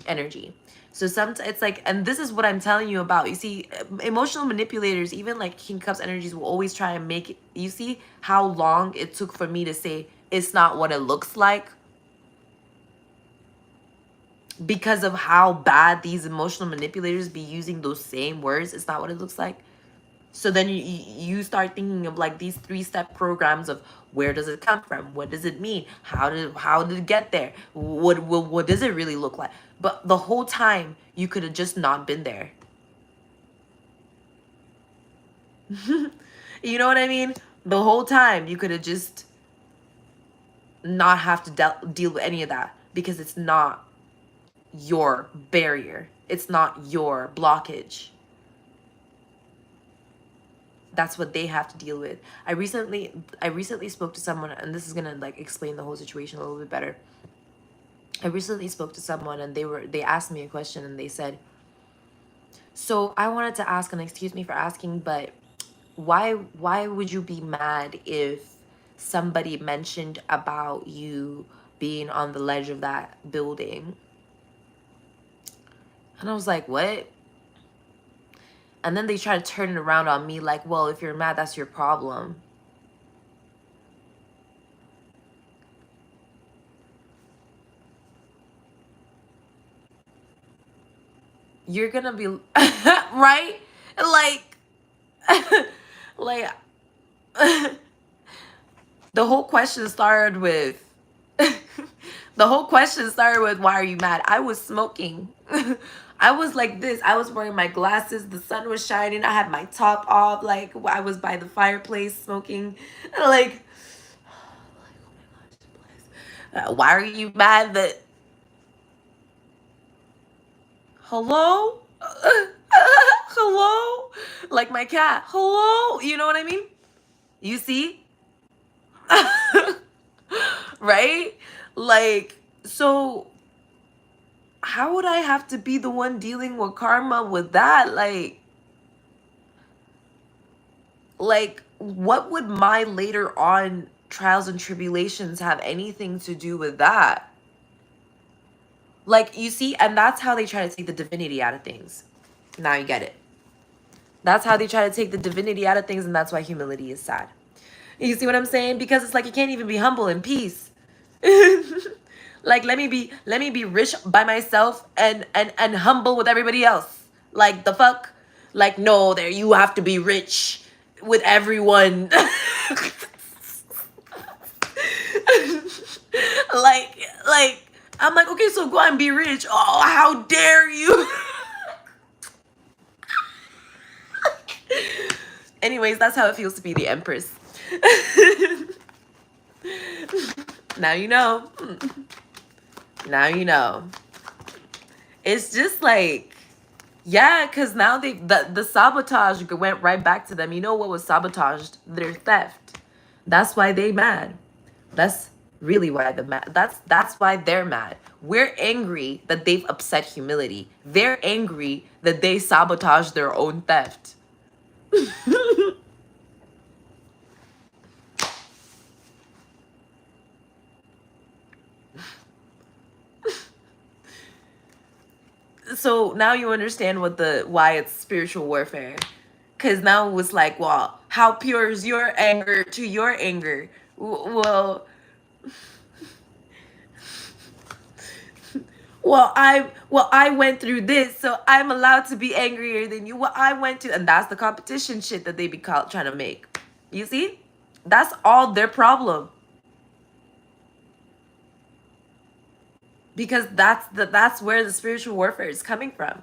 Energy. So it's like, and this is what I'm telling you about. You see, emotional manipulators, even like King Cups energies, will always try and make it. You see how long it took for me to say it's not what it looks like, because of how bad these emotional manipulators be using those same words. It's not what it looks like. So then you start thinking of like these 3-step programs of where does it come from? What does it mean? How did it get there? What does it really look like? But the whole time you could have just not been there. You know what I mean? The whole time you could have just not have to deal with any of that, because it's not your barrier. It's not your blockage. That's what they have to deal with. I recently spoke to someone, and this is gonna like explain the whole situation a little bit better. I recently spoke to someone, and they asked me a question, and they said, so I wanted to ask, and excuse me for asking, but why would you be mad if somebody mentioned about you being on the ledge of that building? And I was like, what? And then they try to turn it around on me like, well, if you're mad, that's your problem. You're gonna be right? Like like the whole question started with why are you mad? I was smoking. I was like this. I was wearing my glasses. The sun was shining. I had my top off. Like I was by the fireplace smoking. Like, why are you mad that? Hello? Hello? Like my cat. Hello? You know what I mean? You see? Right? Like, so how would I have to be the one dealing with karma with that? Like what would my later on trials and tribulations have anything to do with that? Like, you see, and that's how they try to take the divinity out of things. Now you get it. That's how they try to take the divinity out of things, and that's why humility is sad. You see what I'm saying? Because it's like you can't even be humble in peace. Like, let me be rich by myself and humble with everybody else. Like, the fuck? Like, no, there, you have to be rich with everyone. like I'm like, okay, so go and be rich. Oh, how dare you? Anyways, that's how it feels to be the Empress. Now you know. Now you know. It's just like, yeah, because now the sabotage went right back to them. You know what was sabotaged? Their theft. That's why they mad. That's really why that's why they're mad. We're angry that they've upset humility. They're angry that they sabotaged their own theft. So now you understand why it's spiritual warfare. Cause now it was like, well, how pure is your anger to your anger? Well, I went through this, so I'm allowed to be angrier than you. Well, I went to, and that's the competition shit that they be trying to make. You see, that's all their problem. Because that's where the spiritual warfare is coming from.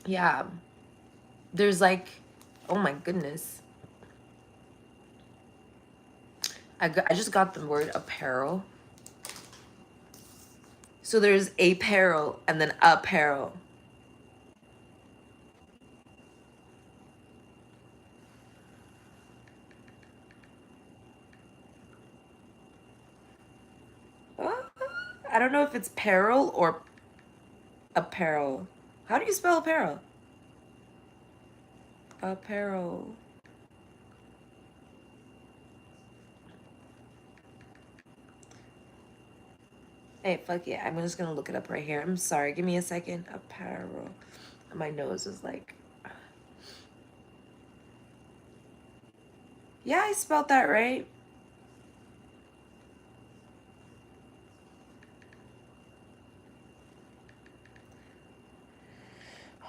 Yeah, there's like, oh my goodness. I just got the word apparel. So there's apparel and then apparel. I don't know if it's peril or apparel. How do you spell apparel? Apparel. Hey, fuck yeah. I'm just gonna look it up right here. I'm sorry. Give me a second. Apparel. My nose is like... Yeah, I spelled that right.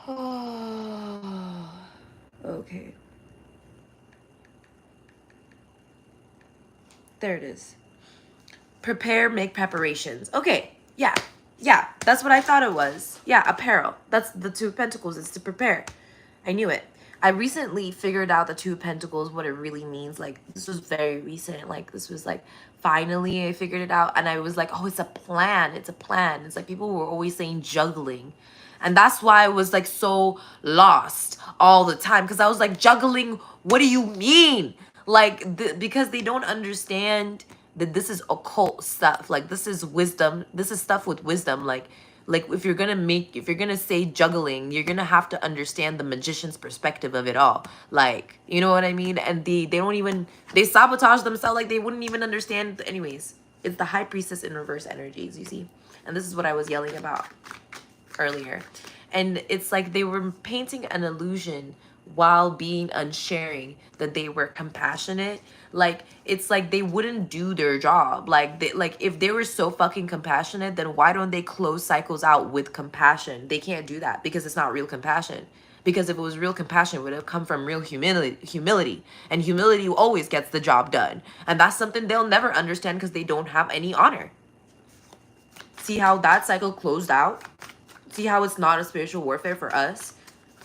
Oh, okay. There it is. Prepare, make preparations. Okay, yeah, that's what I thought it was. Yeah, apparel. That's the Two of Pentacles. It's to prepare. I knew it. I recently figured out the Two of Pentacles, what it really means. Like, this was very recent. Like, this was like, finally I figured it out. And I was like, oh, it's a plan. It's a plan. It's like people were always saying juggling. And that's why I was like so lost all the time. Because I was like, juggling, what do you mean? Like, because they don't understand that this is occult stuff. Like, this is wisdom. This is stuff with wisdom. Like if you're gonna say juggling, you're gonna have to understand the magician's perspective of it all. Like, you know what I mean? And they sabotage themselves. Like, they wouldn't even understand. Anyways, it's the High Priestess in reverse energies, you see. And this is what I was yelling about earlier. And it's like they were painting an illusion while being unsharing that they were compassionate. Like, it's like they wouldn't do their job. Like, if they were so fucking compassionate, then why don't they close cycles out with compassion? They can't do that because it's not real compassion. Because if it was real compassion, it would have come from real humility. And humility always gets the job done. And that's something they'll never understand because they don't have any honor. See how that cycle closed out? See how it's not a spiritual warfare for us?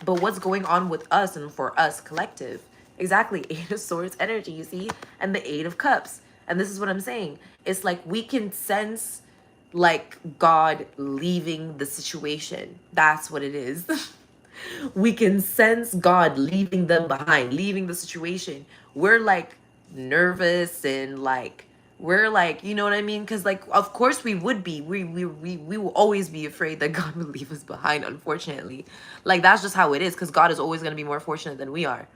But what's going on with us and for us collective? Exactly. Eight of Swords energy, you see? And the Eight of Cups. And this is what I'm saying. It's like we can sense like God leaving the situation. That's what it is. We can sense God leaving them behind, leaving the situation. We're like nervous and like, we're like, you know what I mean? Because like, of course we would be. We will always be afraid that God will leave us behind, unfortunately. Like, that's just how it is, because God is always going to be more fortunate than we are.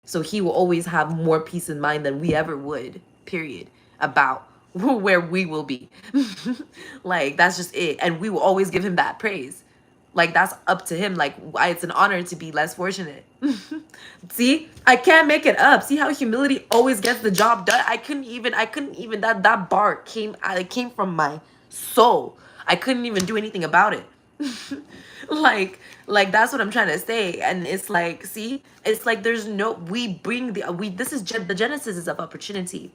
So he will always have more peace in mind than we ever would, period, about where we will be. Like, that's just it. And we will always give him that praise. Like, that's up to him. Like, it's an honor to be less fortunate. See, I can't make it up. See how humility always gets the job done. I couldn't even that bar came from my soul. I couldn't even do anything about it. like that's what I'm trying to say. And it's like, see, it's like there's no, this is the genesis is of opportunity.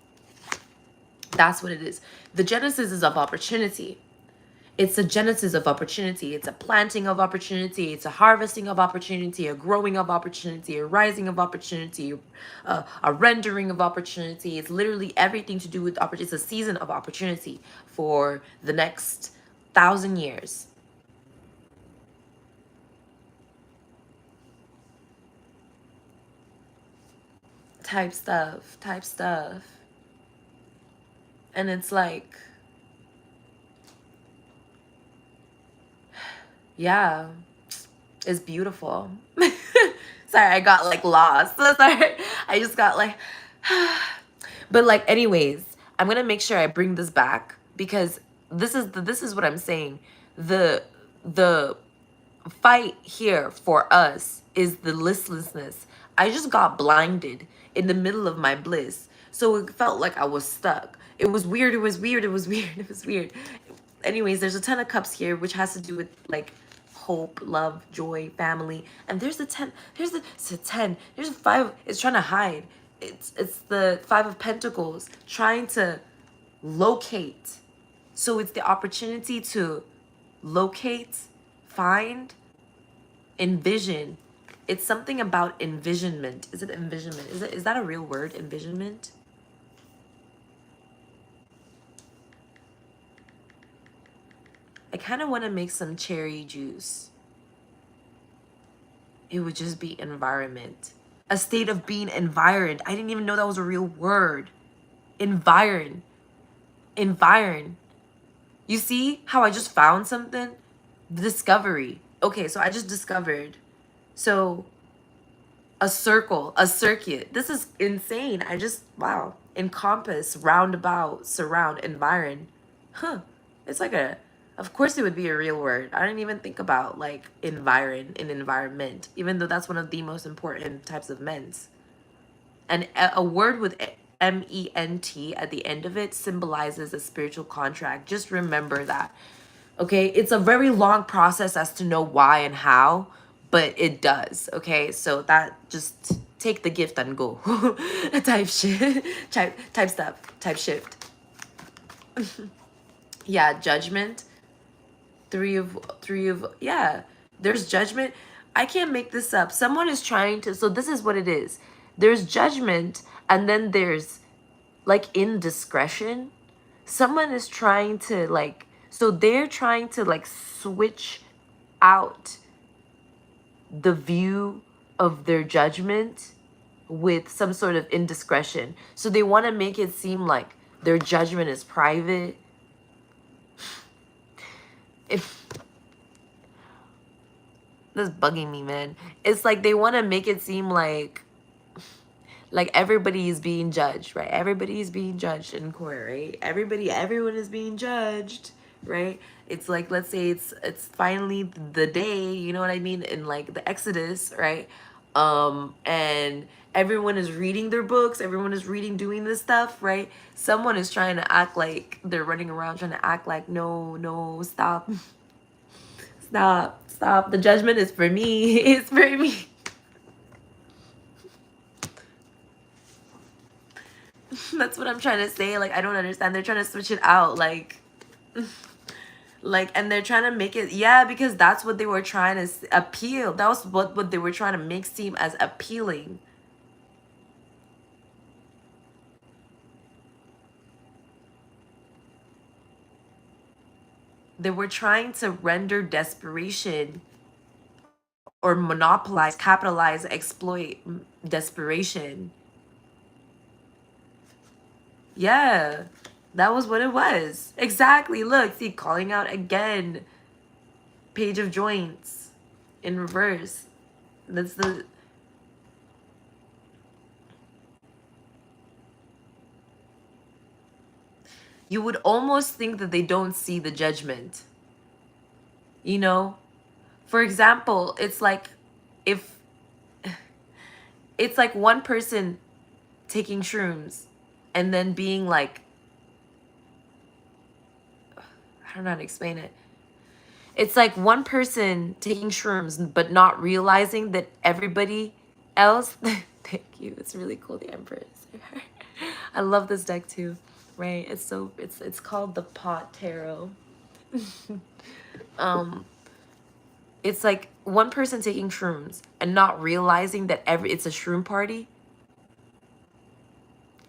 That's what it is. The genesis is of opportunity. It's a genesis of opportunity. It's a planting of opportunity. It's a harvesting of opportunity, a growing of opportunity, a rising of opportunity, a rendering of opportunity. It's literally everything to do with opportunity. It's a season of opportunity for the next 1,000 years. Type stuff, type stuff. And it's like, yeah, it's beautiful. Sorry, I got like lost. Sorry, I just got like, but like, anyways, I'm gonna make sure I bring this back because this is what I'm saying. The fight here for us is the listlessness. I just got blinded in the middle of my bliss, so it felt like I was stuck. It was weird. It was weird. It was weird. It was weird. Anyways, there's a Ten of Cups here, which has to do with like hope, love, joy, family. And there's the 10. It's a 10. There's a 5. It's trying to hide. It's the 5 of Pentacles trying to locate. So it's the opportunity to locate, find, envision. It's something about envisionment. Is it envisionment? Is that a real word? Envisionment? I kind of want to make some cherry juice. It would just be environment. A state of being environed. I didn't even know that was a real word. Environ. Environ. You see how I just found something? Discovery. Okay, so I just discovered. So a circle, a circuit. This is insane. Wow. Encompass, roundabout, surround, environ. Huh. It's like of course it would be a real word. I didn't even think about like environ and environment, even though that's one of the most important types of mens. And a word with MENT at the end of it symbolizes a spiritual contract. Just remember that. Okay, it's a very long process as to know why and how, but it does. Okay, so that just take the gift and go. Type shit, type stuff, type shift. Yeah, judgment. Three of yeah. There's judgment. I can't make this up. Someone is trying to. So this is what it is. There's judgment, and then there's like indiscretion. Someone is trying to like. So they're trying to like switch out the view of their judgment with some sort of indiscretion. So they want to make it seem like their judgment is private. If that's bugging me, man. It's like they want to make it seem like everybody is being judged, right? Everybody is being judged in court, right? Everyone is being judged, right? It's like, let's say it's finally the day, you know what I mean, in like the Exodus, right? And everyone is reading their books, everyone is doing this stuff, right? Someone is trying to act like they're running around trying to act like, no, stop. Stop. The judgment is for me. It's for me. That's what I'm trying to say. Like, I don't understand. They're trying to switch it out. Like, and they're trying to make it, yeah, because that's what they were trying to appeal. That was what they were trying to make seem as appealing. They were trying to render desperation or monopolize, capitalize, exploit desperation. Yeah, that was what it was. Exactly. Look, see, calling out again. Page of Joints in reverse. That's the... You would almost think that they don't see the judgment. You know? For example, it's like if... It's like one person taking shrooms and then being like... I don't know how to explain it. It's like one person taking shrooms but not realizing that everybody else... Thank you. It's really cool, the Empress. I love this deck too. Right? It's called the Pot Tarot. It's like one person taking shrooms and not realizing that it's a shroom party.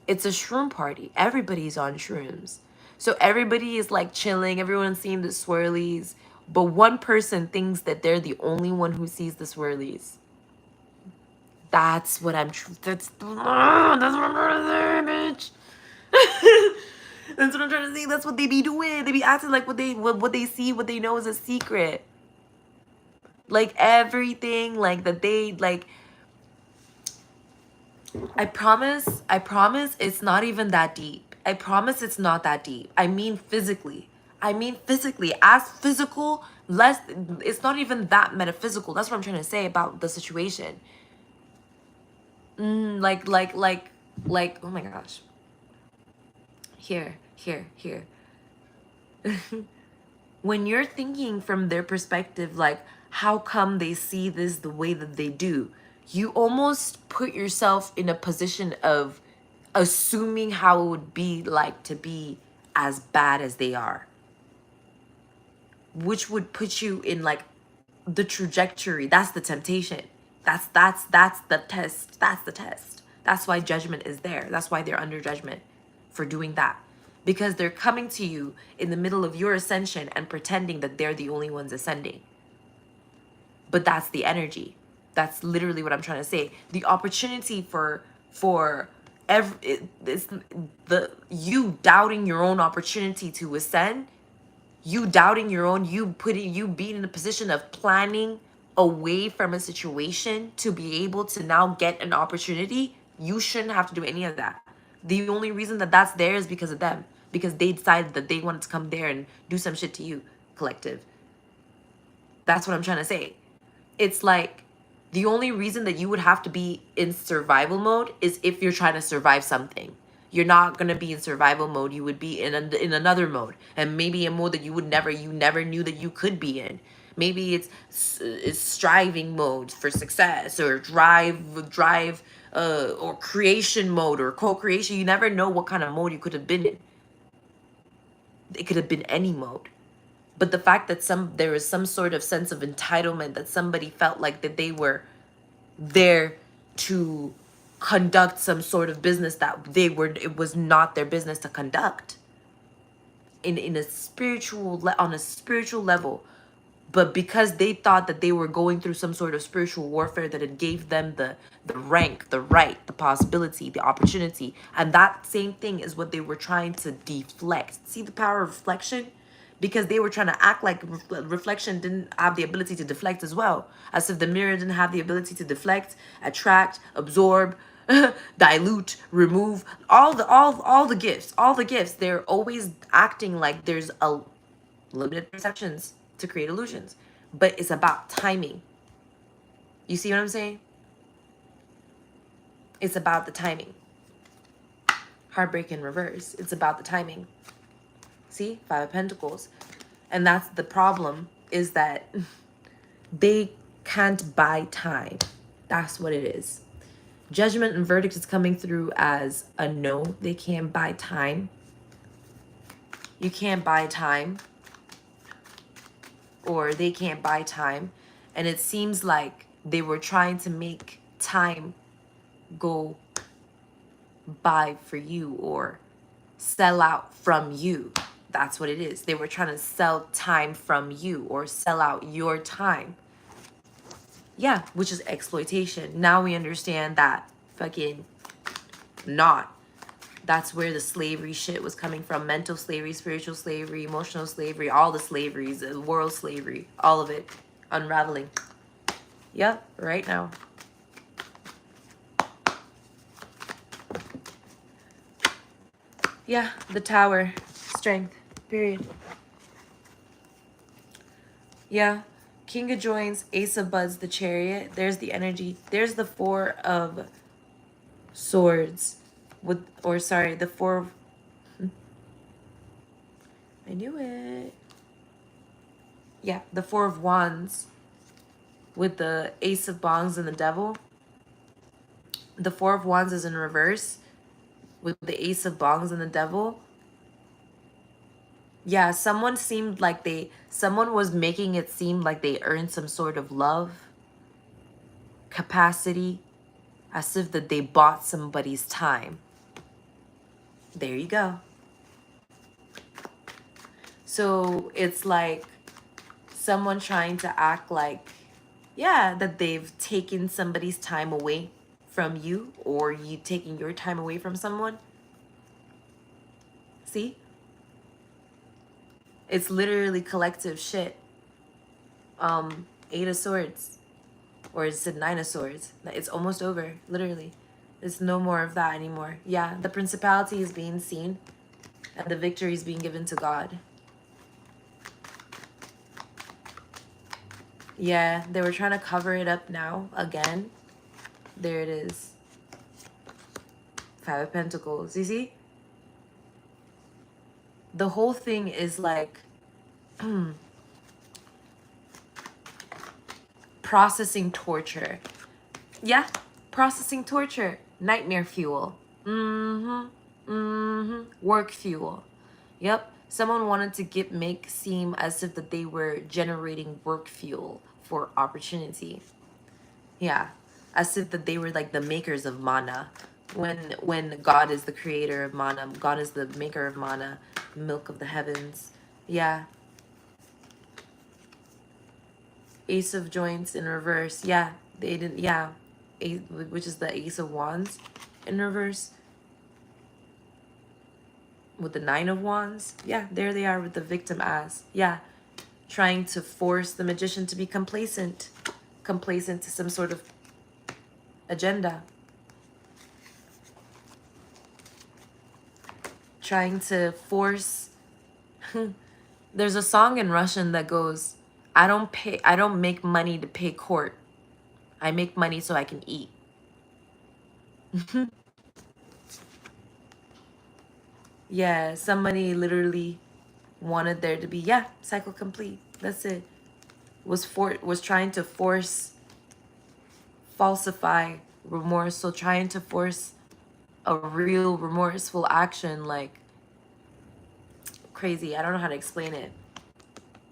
It's a shroom party. Everybody's on shrooms. So everybody is like chilling. Everyone's seeing the swirlies. But one person thinks that they're the only one who sees the swirlies. That's what I'm that's what I'm trying to say, bitch. That's what I'm trying to say. That's what they be doing. They be acting like what they see, what they know is a secret. Like everything, like that they like. I promise it's not even that deep. I promise it's not that deep. I mean physically. As physical, less, it's not even that metaphysical. That's what I'm trying to say about the situation. Like, oh my gosh. Here. When you're thinking from their perspective, like, how come they see this the way that they do? You almost put yourself in a position of assuming how it would be like to be as bad as they are, which would put you in like the trajectory. That's the temptation. That's the test. That's the test. That's why judgment is there. That's why they're under judgment for doing that, because they're coming to you in the middle of your ascension and pretending that they're the only ones ascending. But that's the energy. That's literally what I'm trying to say. The opportunity for it's the you doubting your own opportunity to ascend, you doubting your own, you being in a position of planning away from a situation to be able to now get an opportunity. You shouldn't have to do any of that. The only reason that that's there is because of them, because they decided that they wanted to come there and do some shit to you, collective. That's what I'm trying to say. It's like the only reason that you would have to be in survival mode is if you're trying to survive something. You're not going to be in survival mode. You would be in another mode, and maybe a mode that you never knew that you could be in. Maybe it's striving mode for success, or drive or creation mode, or co-creation. You never know what kind of mode you could have been in. It could have been any mode. But the fact that there is some sort of sense of entitlement, that somebody felt like that they were there to conduct some sort of business that it was not their business to conduct, in a spiritual on a spiritual level. But because they thought that they were going through some sort of spiritual warfare, that it gave them the rank, the right, the possibility, the opportunity. And that same thing is what they were trying to deflect. See the power of reflection? Because they were trying to act like reflection didn't have the ability to deflect as well. As if the mirror didn't have the ability to deflect, attract, absorb, dilute, remove, all the gifts. All the gifts. They're always acting like there's a limited perceptions to create illusions. But it's about timing. You see what I'm saying? It's about the timing. Heartbreak in reverse. It's about the timing. See? 5 of Pentacles. And that's the problem, is that they can't buy time. That's what it is. Judgment and verdict is coming through as a no. They can't buy time. You can't buy time. Or they can't buy time. And it seems like they were trying to make time go by for you, or sell out from you. That's what it is. They were trying to sell time from you, or sell out your time. Yeah, which is exploitation. Now we understand that fucking not. That's where the slavery shit was coming from. Mental slavery, spiritual slavery, emotional slavery, all the slaveries, the world slavery, all of it unraveling. Yep, right now. Yeah, the Tower. Strength. Period. Yeah. King of Joins, Ace of Buds, the Chariot. There's the energy. There's the 4 of Swords. The 4 of... I knew it. Yeah, the 4 of Wands with the Ace of Bongs and the Devil. The 4 of Wands is in reverse with the Ace of Bongs and the Devil. Yeah, someone was making it seem like they earned some sort of love, capacity, as if that they bought somebody's time. There you go. So it's like someone trying to act like, yeah, that they've taken somebody's time away from you, or you taking your time away from someone. See? It's literally collective shit. Eight of Swords. Or is it Nine of Swords? It's almost over, literally. There's no more of that anymore. Yeah, the principality is being seen, and the victory is being given to God. Yeah, they were trying to cover it up now, again. There it is. Five of Pentacles. You see? The whole thing is like processing torture. Yeah, processing torture. Nightmare fuel. Work fuel. Yep. Someone wanted to make seem as if that they were generating work fuel for opportunity. Yeah. As if that they were like the makers of mana. When God is the creator of mana. God is the maker of mana. Milk of the heavens. Yeah. Ace of Joints in reverse. Yeah. They didn't. Yeah. Which is the Ace of Wands in reverse. With the Nine of Wands. Yeah, there they are with the victim as. Yeah. Trying to force the magician to be complacent. Complacent to some sort of agenda. Trying to force. There's a song in Russian that goes, I don't make money to pay court. I make money so I can eat. Yeah, somebody literally wanted there to be, yeah, cycle complete. That's it. Was trying to falsify remorse, so trying to force a real remorseful action, like crazy. I don't know how to explain it.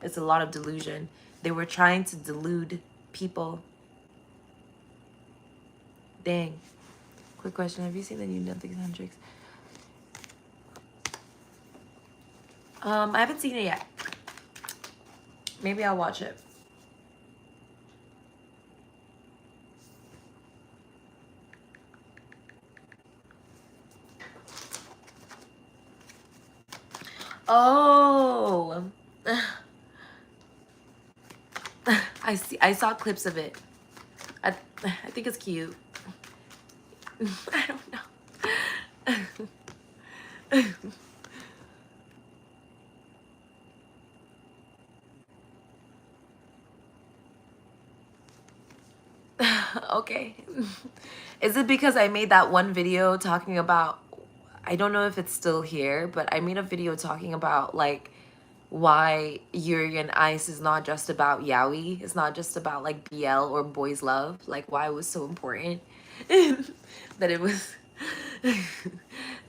It's a lot of delusion. They were trying to delude people. Dang. Quick question. Have you seen the new Netflix Hendrix? I haven't seen it yet. Maybe I'll watch it. Oh. I saw clips of it. I think it's cute. I don't know. Okay. Is it because I made that one video talking about, I don't know if it's still here, but I made a video talking about like why Yuri on Ice is not just about yaoi. It's not just about like BL or boys love. Like why it was so important that it was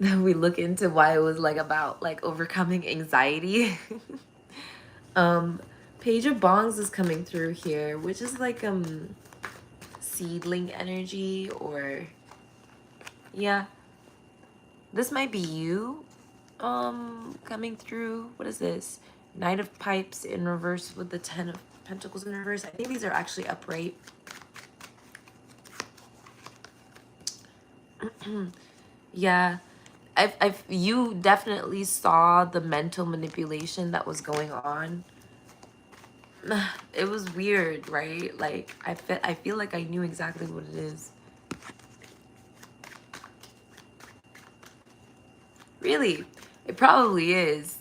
that we look into why it was like about like overcoming anxiety. Page of Bongs is coming through here, which is like seedling energy, or yeah, this might be you coming through. What is this? Knight of Pipes in reverse with the 10 of Pentacles in reverse. I think these are actually upright. Yeah, you definitely saw the mental manipulation that was going on. It was weird, right? Like I feel like I knew exactly what it is. Really, it probably is.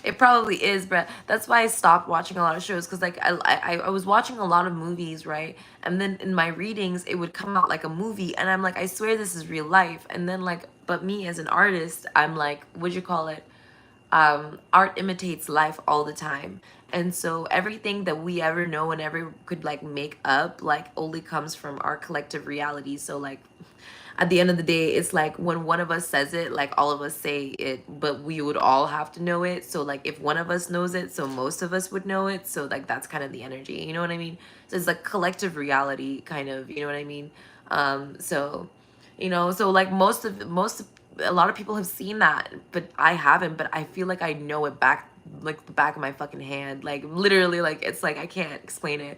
It probably is, but that's why I stopped watching a lot of shows, because like I was watching a lot of movies, right? And then in my readings it would come out like a movie, and I'm like, I swear this is real life. And then like, but me as an artist, I'm like, what'd you call it? Art imitates life all the time. And so everything that we ever know and ever could like make up like only comes from our collective reality. So like at the end of the day, it's like when one of us says it, like all of us say it, but we would all have to know it. So like if one of us knows it, so most of us would know it. So like that's kind of the energy, you know what I mean? So it's like collective reality kind of, you know what I mean? So you know, so like a lot of people have seen that, but I haven't. But I feel like I know it back, like the back of my fucking hand, like literally, like it's like I can't explain it.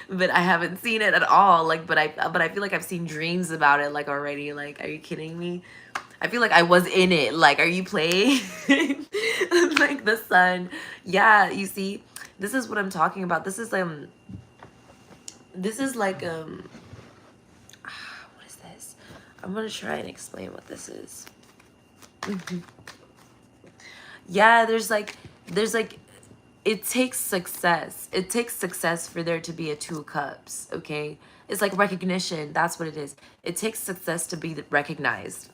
But I haven't seen it at all, like, but I feel like I've seen dreams about it, like, already. Like, are you kidding me? I feel like I was in it. Like, are you playing? Like the sun. Yeah, you see, this is what I'm talking about. This is like what is this? I'm gonna try and explain what this is. Yeah, there's like it takes success. It takes success for there to be a two of cups, okay? It's like recognition. That's what it is. It takes success to be recognized.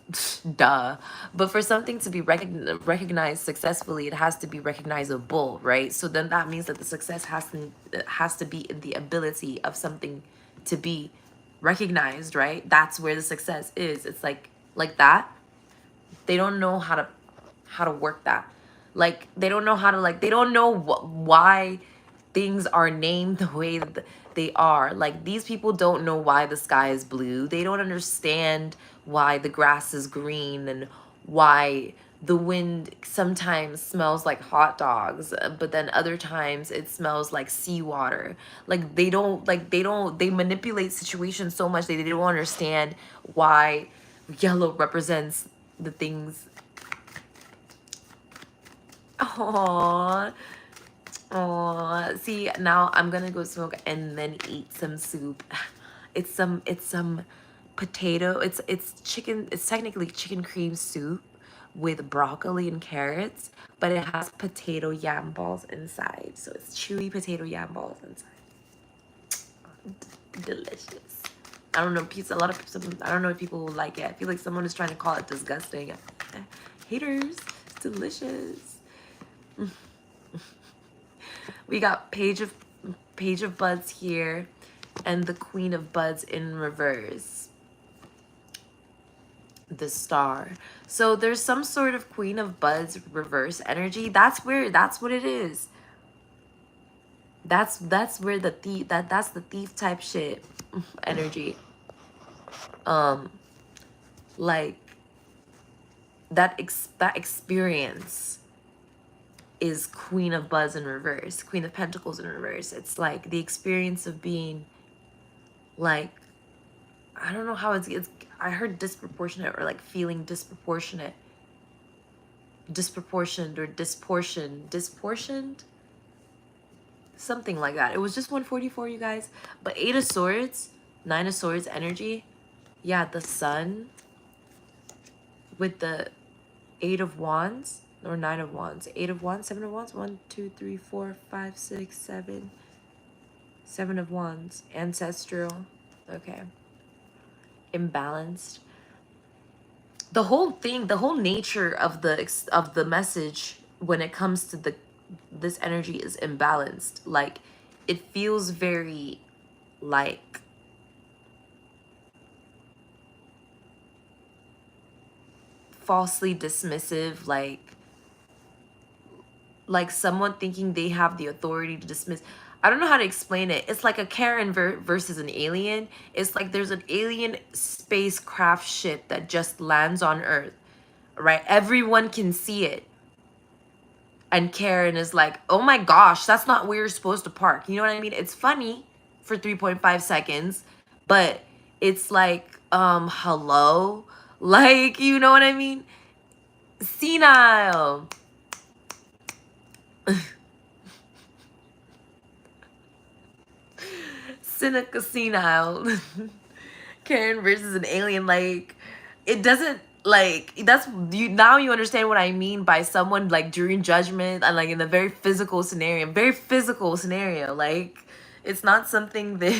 Duh. But for something to be recognized successfully, it has to be recognizable, right? So then that means that the success has to be in the ability of something to be recognized, right? That's where the success is. It's like that. They don't know how to work that. Like they don't know how to, like, they don't know why things are named the way that they are. Like these people don't know why the sky is blue. They don't understand why the grass is green and why the wind sometimes smells like hot dogs, but then other times it smells like seawater. Like they manipulate situations so much that they don't understand why yellow represents the things. Aww. Aww. See, now I'm gonna go smoke and then eat some soup. It's some potato. It's chicken. It's technically chicken cream soup with broccoli and carrots, but it has potato yam balls inside. So it's chewy potato yam balls inside. Delicious. I don't know. Pizza. A lot of people. I don't know if people will like it. I feel like someone is trying to call it disgusting. Haters. It's delicious. We got Page of Buds here and the Queen of Buds in reverse. The Star. So there's some sort of Queen of Buds reverse energy. That's what it is. That's where the thief, that's the thief type shit energy. Like that experience is Queen of Buds in reverse, Queen of Pentacles in reverse. It's like the experience of being like, I don't know how it's I heard disproportionate, or like feeling disproportionate, disproportioned, or disportioned, something like that. It was just 144, you guys. But 8 of Swords, 9 of Swords energy. Yeah, the Sun with the 8 of Wands, or 9 of Wands. 8 of Wands, 7 of Wands. 1, 2, 3, 4, 5, 6, 7. 7 of Wands. Ancestral. Okay. Imbalanced. The whole thing, the whole nature of the message when it comes to this energy is imbalanced. Like it feels very like falsely dismissive, like someone thinking they have the authority to dismiss. I don't know how to explain it. It's like a Karen versus an alien. It's like there's an alien spacecraft ship that just lands on Earth, right? Everyone can see it. And Karen is like, oh my gosh, that's not where you're supposed to park. You know what I mean? It's funny for 3.5 seconds, but it's like, hello? Like, you know what I mean? Senile. Cynical, senile. Karen versus an alien. Like, it doesn't, like, that's you now you understand what I mean by someone like during judgment and like in a very physical scenario. Like it's not something that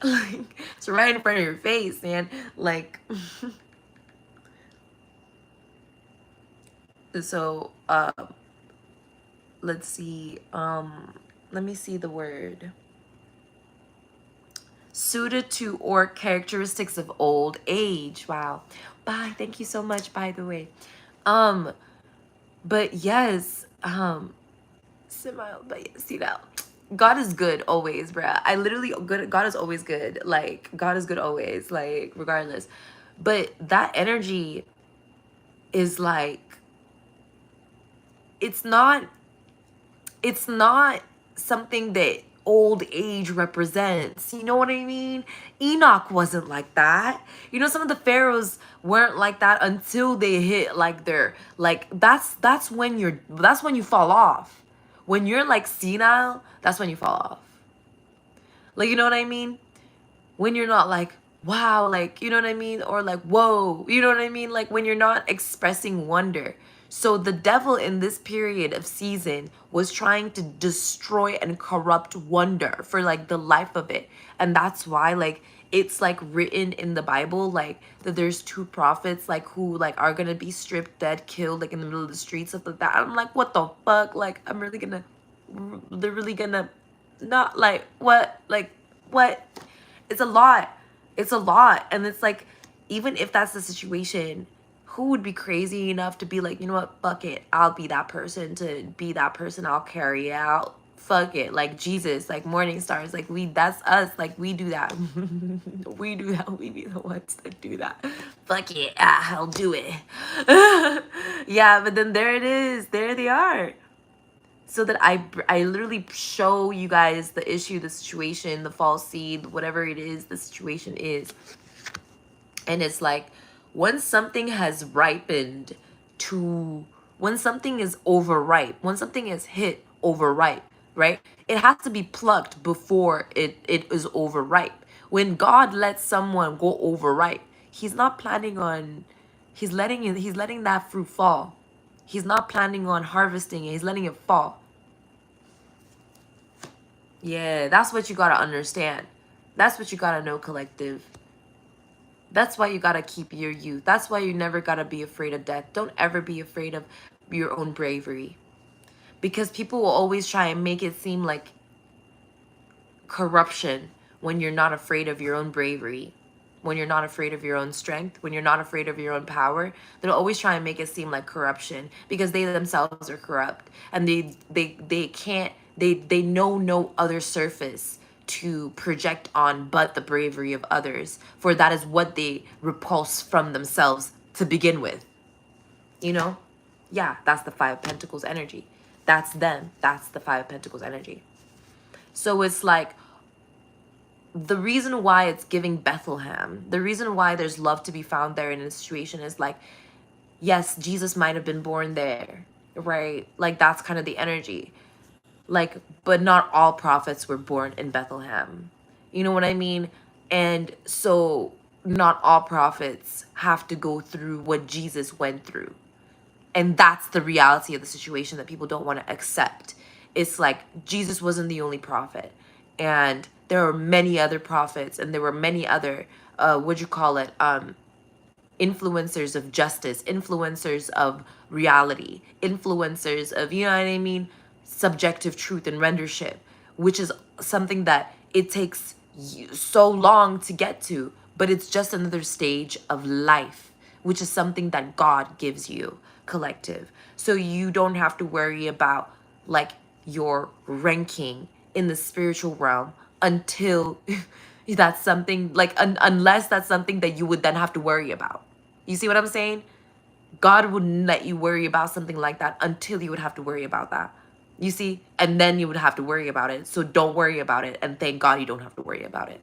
like it's right in front of your face, man. Like so let's see, let me see the word. suited to or characteristics of old age. Wow. Bye. Thank you so much, by the way. Um, but yes, but yes, you know, God is good always, bruh. I literally good. God is always good. Like God is good always, like regardless. But that energy is like, it's not it's not something that old age represents. You know what I mean? Enoch wasn't like that. You know, some of the pharaohs weren't like that until they hit like their, like that's when you fall off. When you're like senile, that's when you fall off. Like, you know what I mean? When you're not like, wow, like, you know what I mean? Or like, whoa, you know what I mean? Like when you're not expressing wonder. So the devil in this period of season was trying to destroy and corrupt wonder for like the life of it. And that's why like it's like written in the Bible, like that there's two prophets like who like are gonna be stripped dead, killed like in the middle of the streets, stuff like that. I'm like, what the fuck? Like they're really gonna not like what? Like what? It's a lot. It's a lot. And it's like, even if that's the situation, who would be crazy enough to be like, you know what, fuck it, I'll be that person, to be that person, I'll carry it out. Fuck it. Like Jesus, like morning stars, like that's us. Like we do that. We do that. We be the ones that do that. Fuck it. I'll do it. Yeah, but then there it is. There they are. So that I literally show you guys the issue, the situation, the false seed, whatever it is, the situation is. And it's like, when something has ripened to, when something is overripe, when something is hit overripe, right? It has to be plucked before it is overripe. When God lets someone go overripe, he's not planning on, he's letting that fruit fall. He's not planning on harvesting it. He's letting it fall. Yeah, that's what you gotta understand. That's what you gotta know, collective. That's why you gotta keep your youth. That's why you never gotta be afraid of death. Don't ever be afraid of your own bravery. Because people will always try and make it seem like corruption when you're not afraid of your own bravery, when you're not afraid of your own strength, when you're not afraid of your own power. They'll always try and make it seem like corruption because they themselves are corrupt, and they can't, they know no other surface to project on but the bravery of others, for that is what they repulse from themselves to begin with. You know? Yeah, that's the Five of Pentacles energy. That's them. That's the Five of Pentacles energy. So it's like, the reason why it's giving Bethlehem, the reason why there's love to be found there in a situation is like, yes, Jesus might have been born there, right? Like that's kind of the energy. Like, but not all prophets were born in Bethlehem. You know what I mean? And so not all prophets have to go through what Jesus went through. And that's the reality of the situation that people don't want to accept. It's like Jesus wasn't the only prophet. And there were many other prophets, and there were many other, influencers of justice, influencers of reality, influencers of, you know what I mean, subjective truth and rendership, which is something that it takes so long to get to, but it's just another stage of life, which is something that God gives you, collective. So you don't have to worry about like your ranking in the spiritual realm until that's something like unless that's something that you would then have to worry about. You see what I'm saying? God wouldn't let you worry about something like that until you would have to worry about that. You see? And then you would have to worry about it. So don't worry about it, and thank God you don't have to worry about it.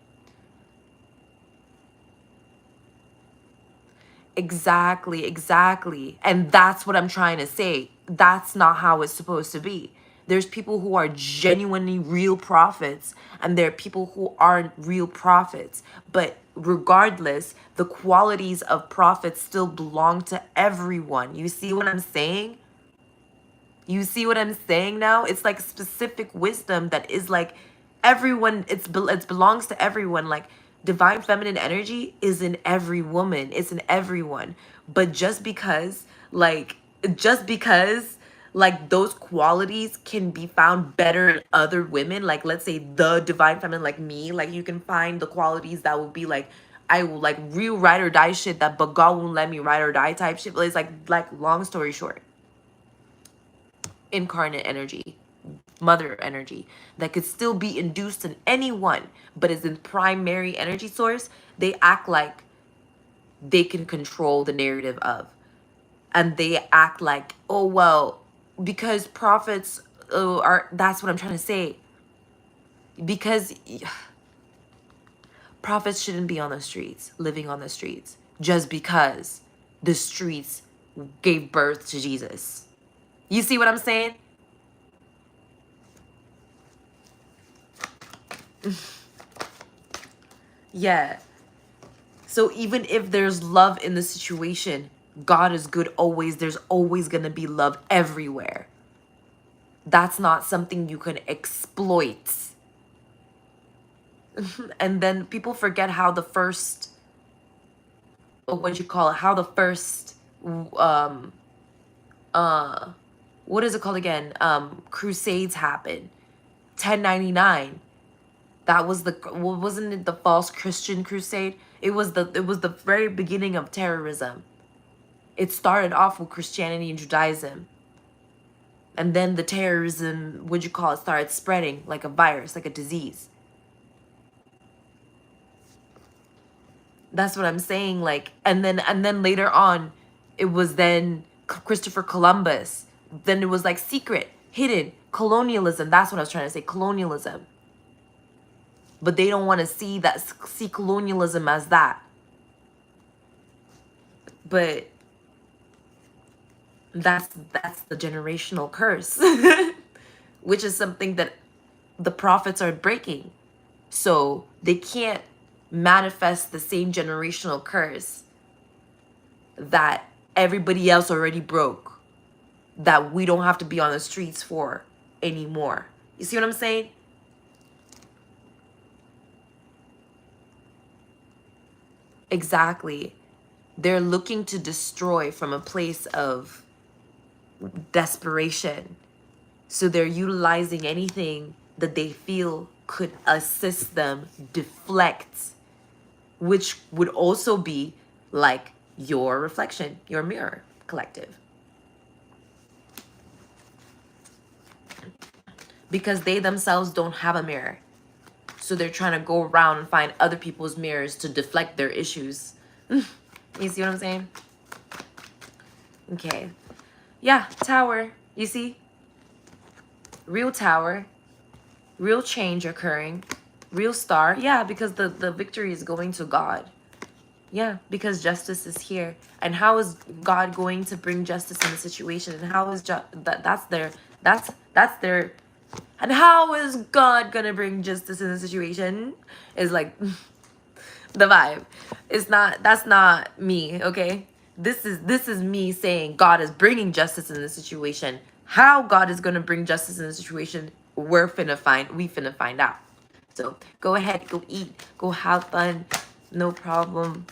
Exactly, exactly. And that's what I'm trying to say. That's not how it's supposed to be. There's people who are genuinely real prophets, and there are people who aren't real prophets. But regardless, the qualities of prophets still belong to everyone. You see what I'm saying? You see what I'm saying now? It's like specific wisdom that is like everyone, it belongs to everyone. Like divine feminine energy is in every woman. It's in everyone. But just because like those qualities can be found better in other women, like let's say the divine feminine like me, like you can find the qualities that will be like I will like real ride or die shit that but God won't let me ride or die type shit. But it's like long story short, incarnate energy, mother energy that could still be induced in anyone but is in primary energy source, they act like they can control the narrative of, and they act like, oh well, because prophets are, that's what I'm trying to say, because prophets shouldn't be on the streets, living on the streets, just because the streets gave birth to Jesus. You see what I'm saying? Yeah. So even if there's love in the situation, God is good always. There's always going to be love everywhere. That's not something you can exploit. And then people forget how the first, what you call it, how the first, what is it called again? Crusades happened. 1099. That was the, wasn't it the false Christian crusade? It was the very beginning of terrorism. It started off with Christianity and Judaism. And then the terrorism, what you call it, started spreading like a virus, like a disease. That's what I'm saying. Like, and then later on, it was then Christopher Columbus. Then it was like secret, hidden, colonialism. That's what I was trying to say, colonialism. But they don't want to see colonialism as that. But that's the generational curse, which is something that the prophets are breaking. So they can't manifest the same generational curse that everybody else already broke, that we don't have to be on the streets for anymore. You see what I'm saying? Exactly. They're looking to destroy from a place of desperation. So they're utilizing anything that they feel could assist them deflect, which would also be like your reflection, your mirror collective. Because they themselves don't have a mirror. So they're trying to go around and find other people's mirrors to deflect their issues. You see what I'm saying? Okay. Yeah, tower. You see? Real tower. Real change occurring. Real star. Yeah, because the victory is going to God. Yeah, because justice is here. And how is God going to bring justice in the situation? And how is that's their and how is God gonna bring justice in the situation? Is like the vibe. It's not, that's not me, okay? This is me saying God is bringing justice in the situation. How God is gonna bring justice in the situation, we finna find out. So go ahead, go eat, go have fun, no problem.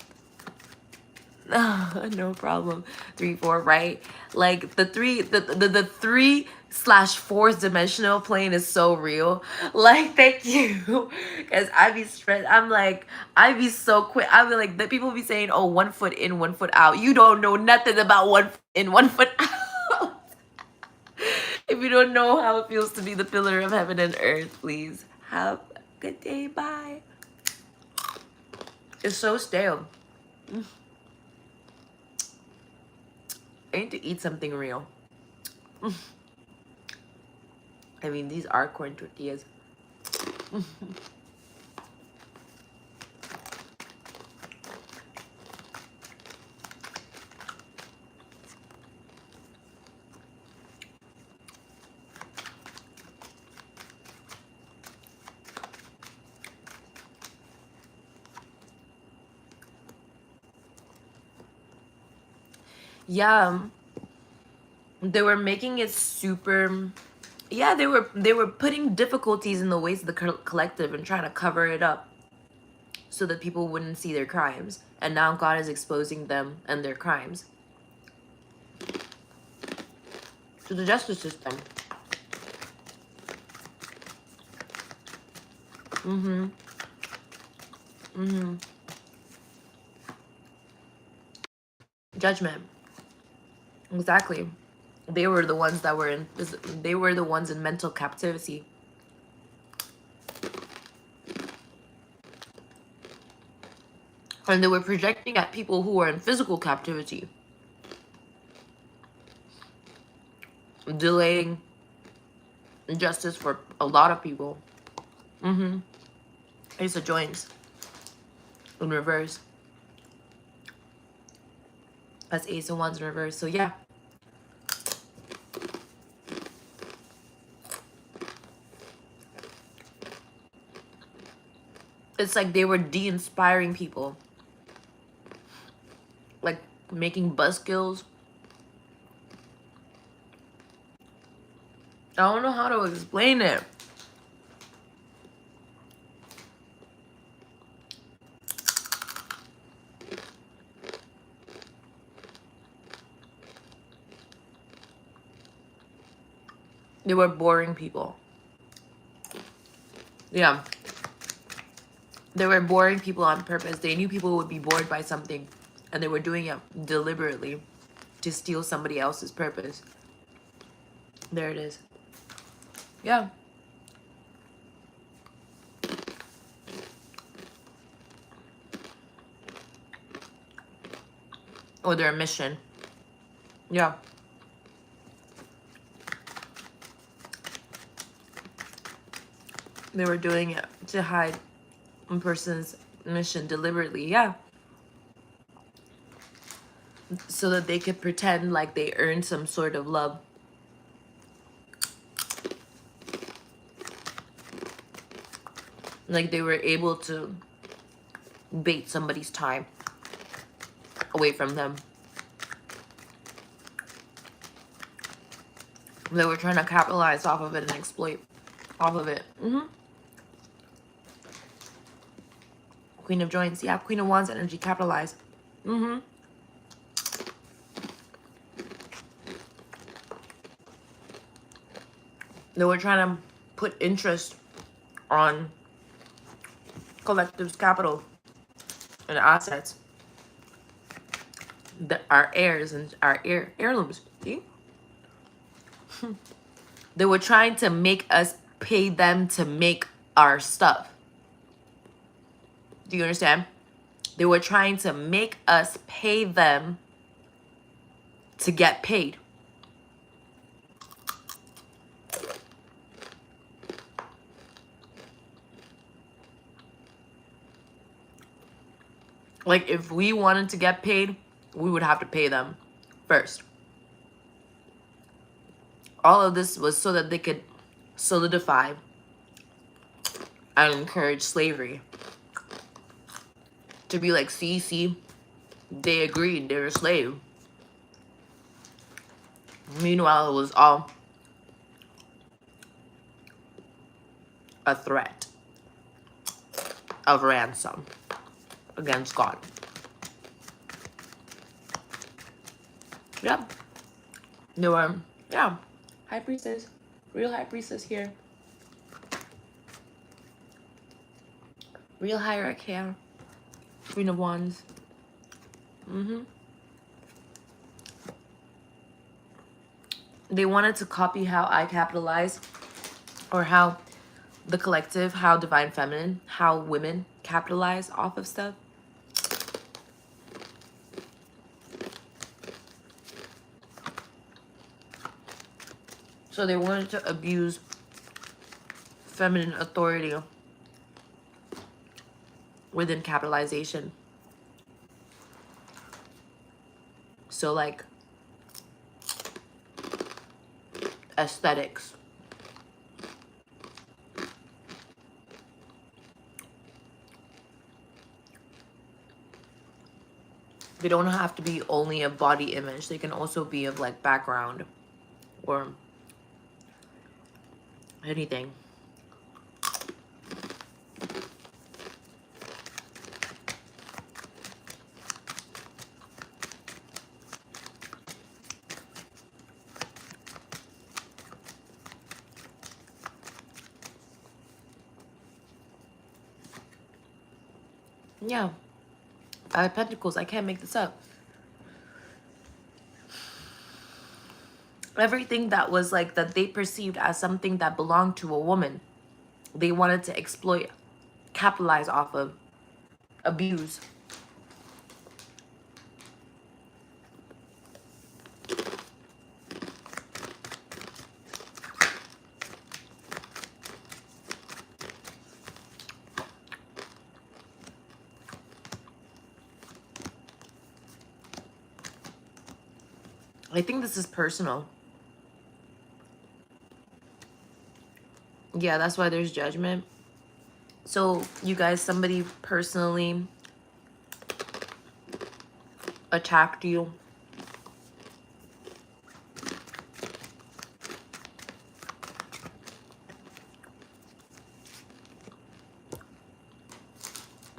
No problem. 3, 4, right? Like the 3/4 dimensional plane is so real. Like, thank you. Because I be stressed. I'm like, I be so quick. I be like, the people be saying, oh, 1 foot in, 1 foot out. You don't know nothing about 1 foot in, 1 foot out. If you don't know how it feels to be the pillar of heaven and earth, please have a good day. Bye. It's so stale. I need to eat something real. I mean, these are corn tortillas. Yeah, they were making it super. Yeah, they were putting difficulties in the ways of the collective and trying to cover it up so that people wouldn't see their crimes. And now God is exposing them and their crimes. to the justice system. Mm-hmm. Mm-hmm. Judgment. Exactly. They were the ones that were in. They were the ones in mental captivity. And they were projecting at people who were in physical captivity, delaying justice for a lot of people. Mm-hmm. Ace of Joints in reverse. That's Ace of Wands in reverse. So yeah. It's like they were de-inspiring people. Like making buzzkills. I don't know how to explain it. They were boring people. Yeah. They were boring people on purpose. They knew people would be bored by something, and they were doing it deliberately to steal somebody else's purpose. There it is. Yeah. Or their mission. Yeah. They were doing it to hide a person's mission deliberately. Yeah. So that they could pretend like they earned some sort of love. Like they were able to bait somebody's time away from them. They were trying to capitalize off of it and exploit off of it. Mm-hmm. Queen of Joints. Yeah, Queen of Wands energy. Capitalize. Mm-hmm. They were trying to put interest on collective's capital and assets. Our heirs and our heirlooms. See? They were trying to make us pay them to make our stuff. Do you understand? They were trying to make us pay them to get paid. Like if we wanted to get paid, we would have to pay them first. All of this was so that they could solidify and encourage slavery. To be like, see, they agreed, they're a slave. Meanwhile, it was all a threat of ransom against God. Yep. There were, yeah, High Priestess, real High Priestess here. Real hierarchy here. Queen of Wands. Mm-hmm. They wanted to copy how I capitalize, or how the collective, how Divine Feminine, how women capitalize off of stuff. So they wanted to abuse feminine authority within capitalization. So like aesthetics. They don't have to be only a body image. They can also be of like background or anything. Yeah. 5 of Pentacles. I can't make this up. Everything that was like that they perceived as something that belonged to a woman, they wanted to exploit, capitalize off of, abuse. I think this is personal. Yeah, that's why there's judgment. So you guys, somebody personally attacked you.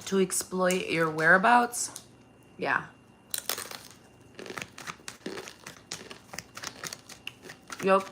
To exploit your whereabouts. Yeah. Yup.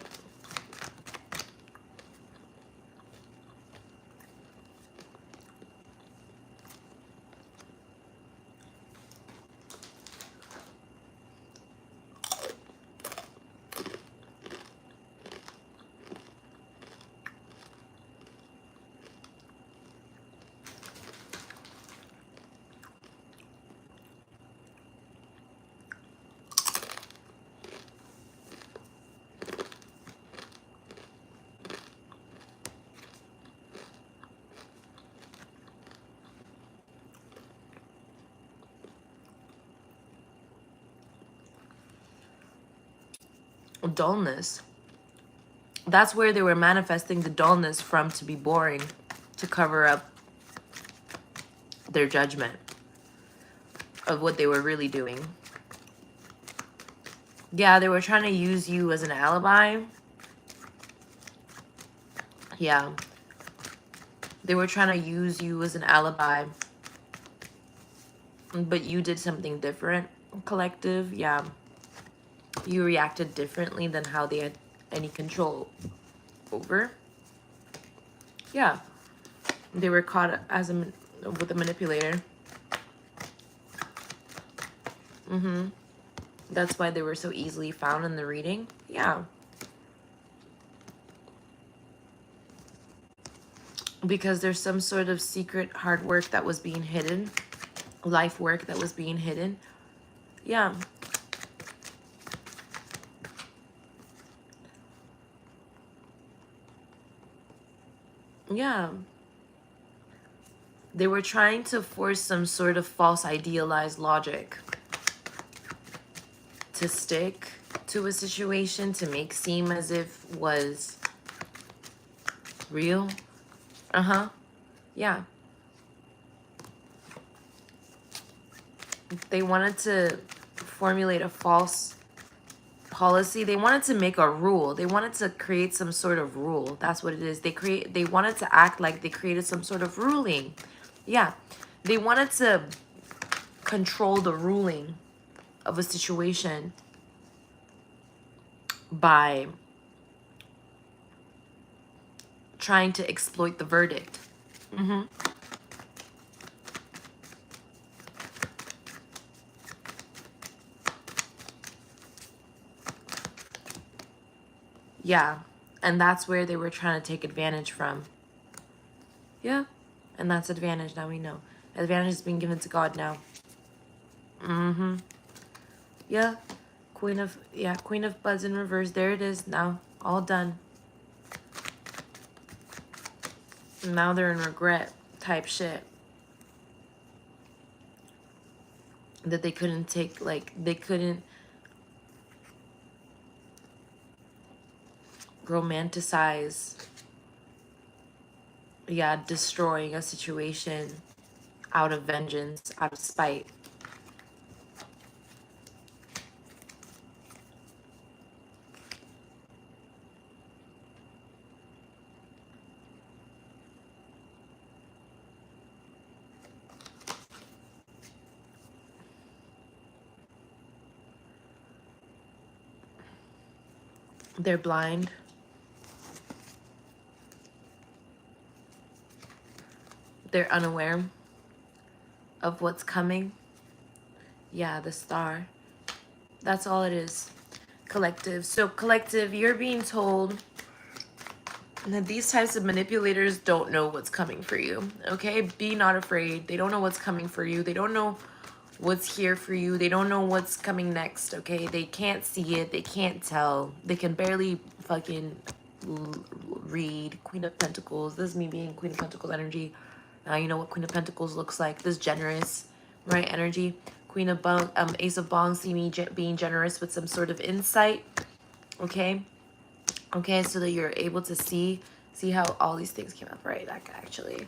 Dullness. That's where they were manifesting the dullness from, to be boring, to cover up their judgment of what they were really doing. Yeah, they were trying to use you as an alibi. Yeah. They were trying to use you as an alibi. But you did something different, collective. Yeah. You reacted differently than how they had any control over. Yeah. They were caught as with a manipulator. That's why they were so easily found in the reading. Yeah. Because there's some sort of secret hard work that was being hidden. Life work that was being hidden. Yeah. Yeah. They were trying to force some sort of false idealized logic to stick to a situation, to make seem as if was real. Yeah. They wanted to formulate a false policy. They wanted to make a rule. They wanted to create some sort of rule. That's what it is. They wanted to act like they created some sort of ruling. Yeah. They wanted to control the ruling of a situation by trying to exploit the verdict. Yeah. And that's where they were trying to take advantage from. Yeah. And that's advantage. Now we know. Advantage is being given to God now. Yeah. Queen of Buds in reverse. There it is now. All done. Now they're in regret type shit. That they couldn't take, like, they couldn't romanticize, yeah, destroying a situation out of vengeance, out of spite. They're blind. They're unaware of what's coming. Yeah, the star. That's all it is. Collective. So collective, you're being told that these types of manipulators don't know what's coming for you. Okay? Be not afraid. They don't know what's coming for you. They don't know what's here for you. They don't know what's coming next. Okay? They can't see it. They can't tell. They can barely fucking read. Queen of Pentacles. This is me being Queen of Pentacles energy. Now you know what Queen of Pentacles looks like. This generous, right, energy. Queen of Ace of Wands, see me being generous with some sort of insight. Okay? Okay, so that you're able to see how all these things came up, right? Like, actually,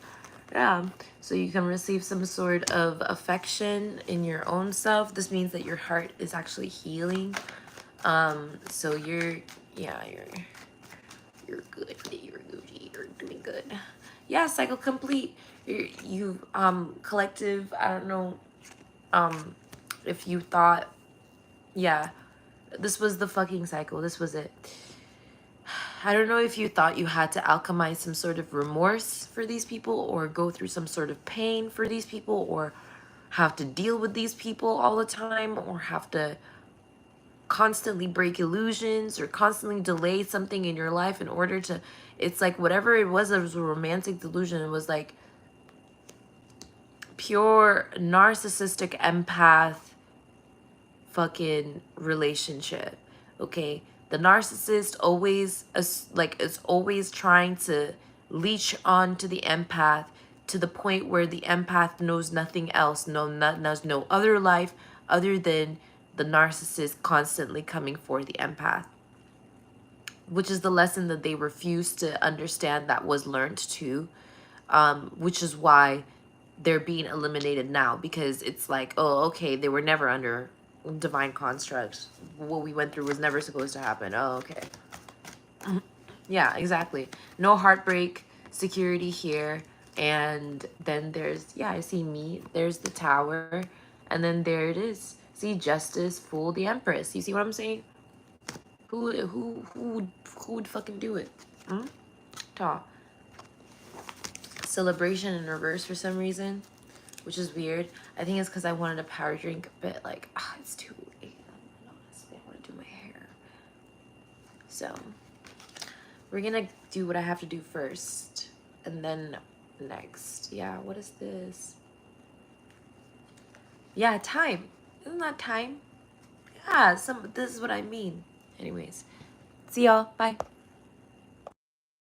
yeah. So you can receive some sort of affection in your own self. This means that your heart is actually healing. So you're good. You're Gucci. You're doing good. Yeah, cycle complete. You collective. I don't know if you thought, yeah, this was the fucking cycle. This was it. I don't know if you thought you had to alchemize some sort of remorse for these people, or go through some sort of pain for these people, or have to deal with these people all the time, or have to constantly break illusions or constantly delay something in your life in order to, it's like whatever it was a romantic delusion. It was like pure narcissistic empath fucking relationship. Okay, the narcissist always is always trying to leech on to the empath, to the point where the empath knows nothing else, knows no other life other than the narcissist constantly coming for the empath, which is the lesson that they refuse to understand that was learned too, which is why they're being eliminated now, because it's like, oh, okay, they were never under divine constructs. What we went through was never supposed to happen. Oh, okay. Yeah, exactly. No heartbreak, security here. And then there's, yeah, I see me. There's the tower. And then there it is. See, justice, fool, the empress. You see what I'm saying? Who would fucking do it? Ta. Celebration in reverse for some reason, which is weird. I think it's because I wanted a power drink, but like, it's too late. Honestly, I want to do my hair. So we're gonna do what I have to do first, and then next. Yeah, what is this? Yeah, time. Isn't that time? Yeah, this is what I mean. Anyways, see y'all. Bye.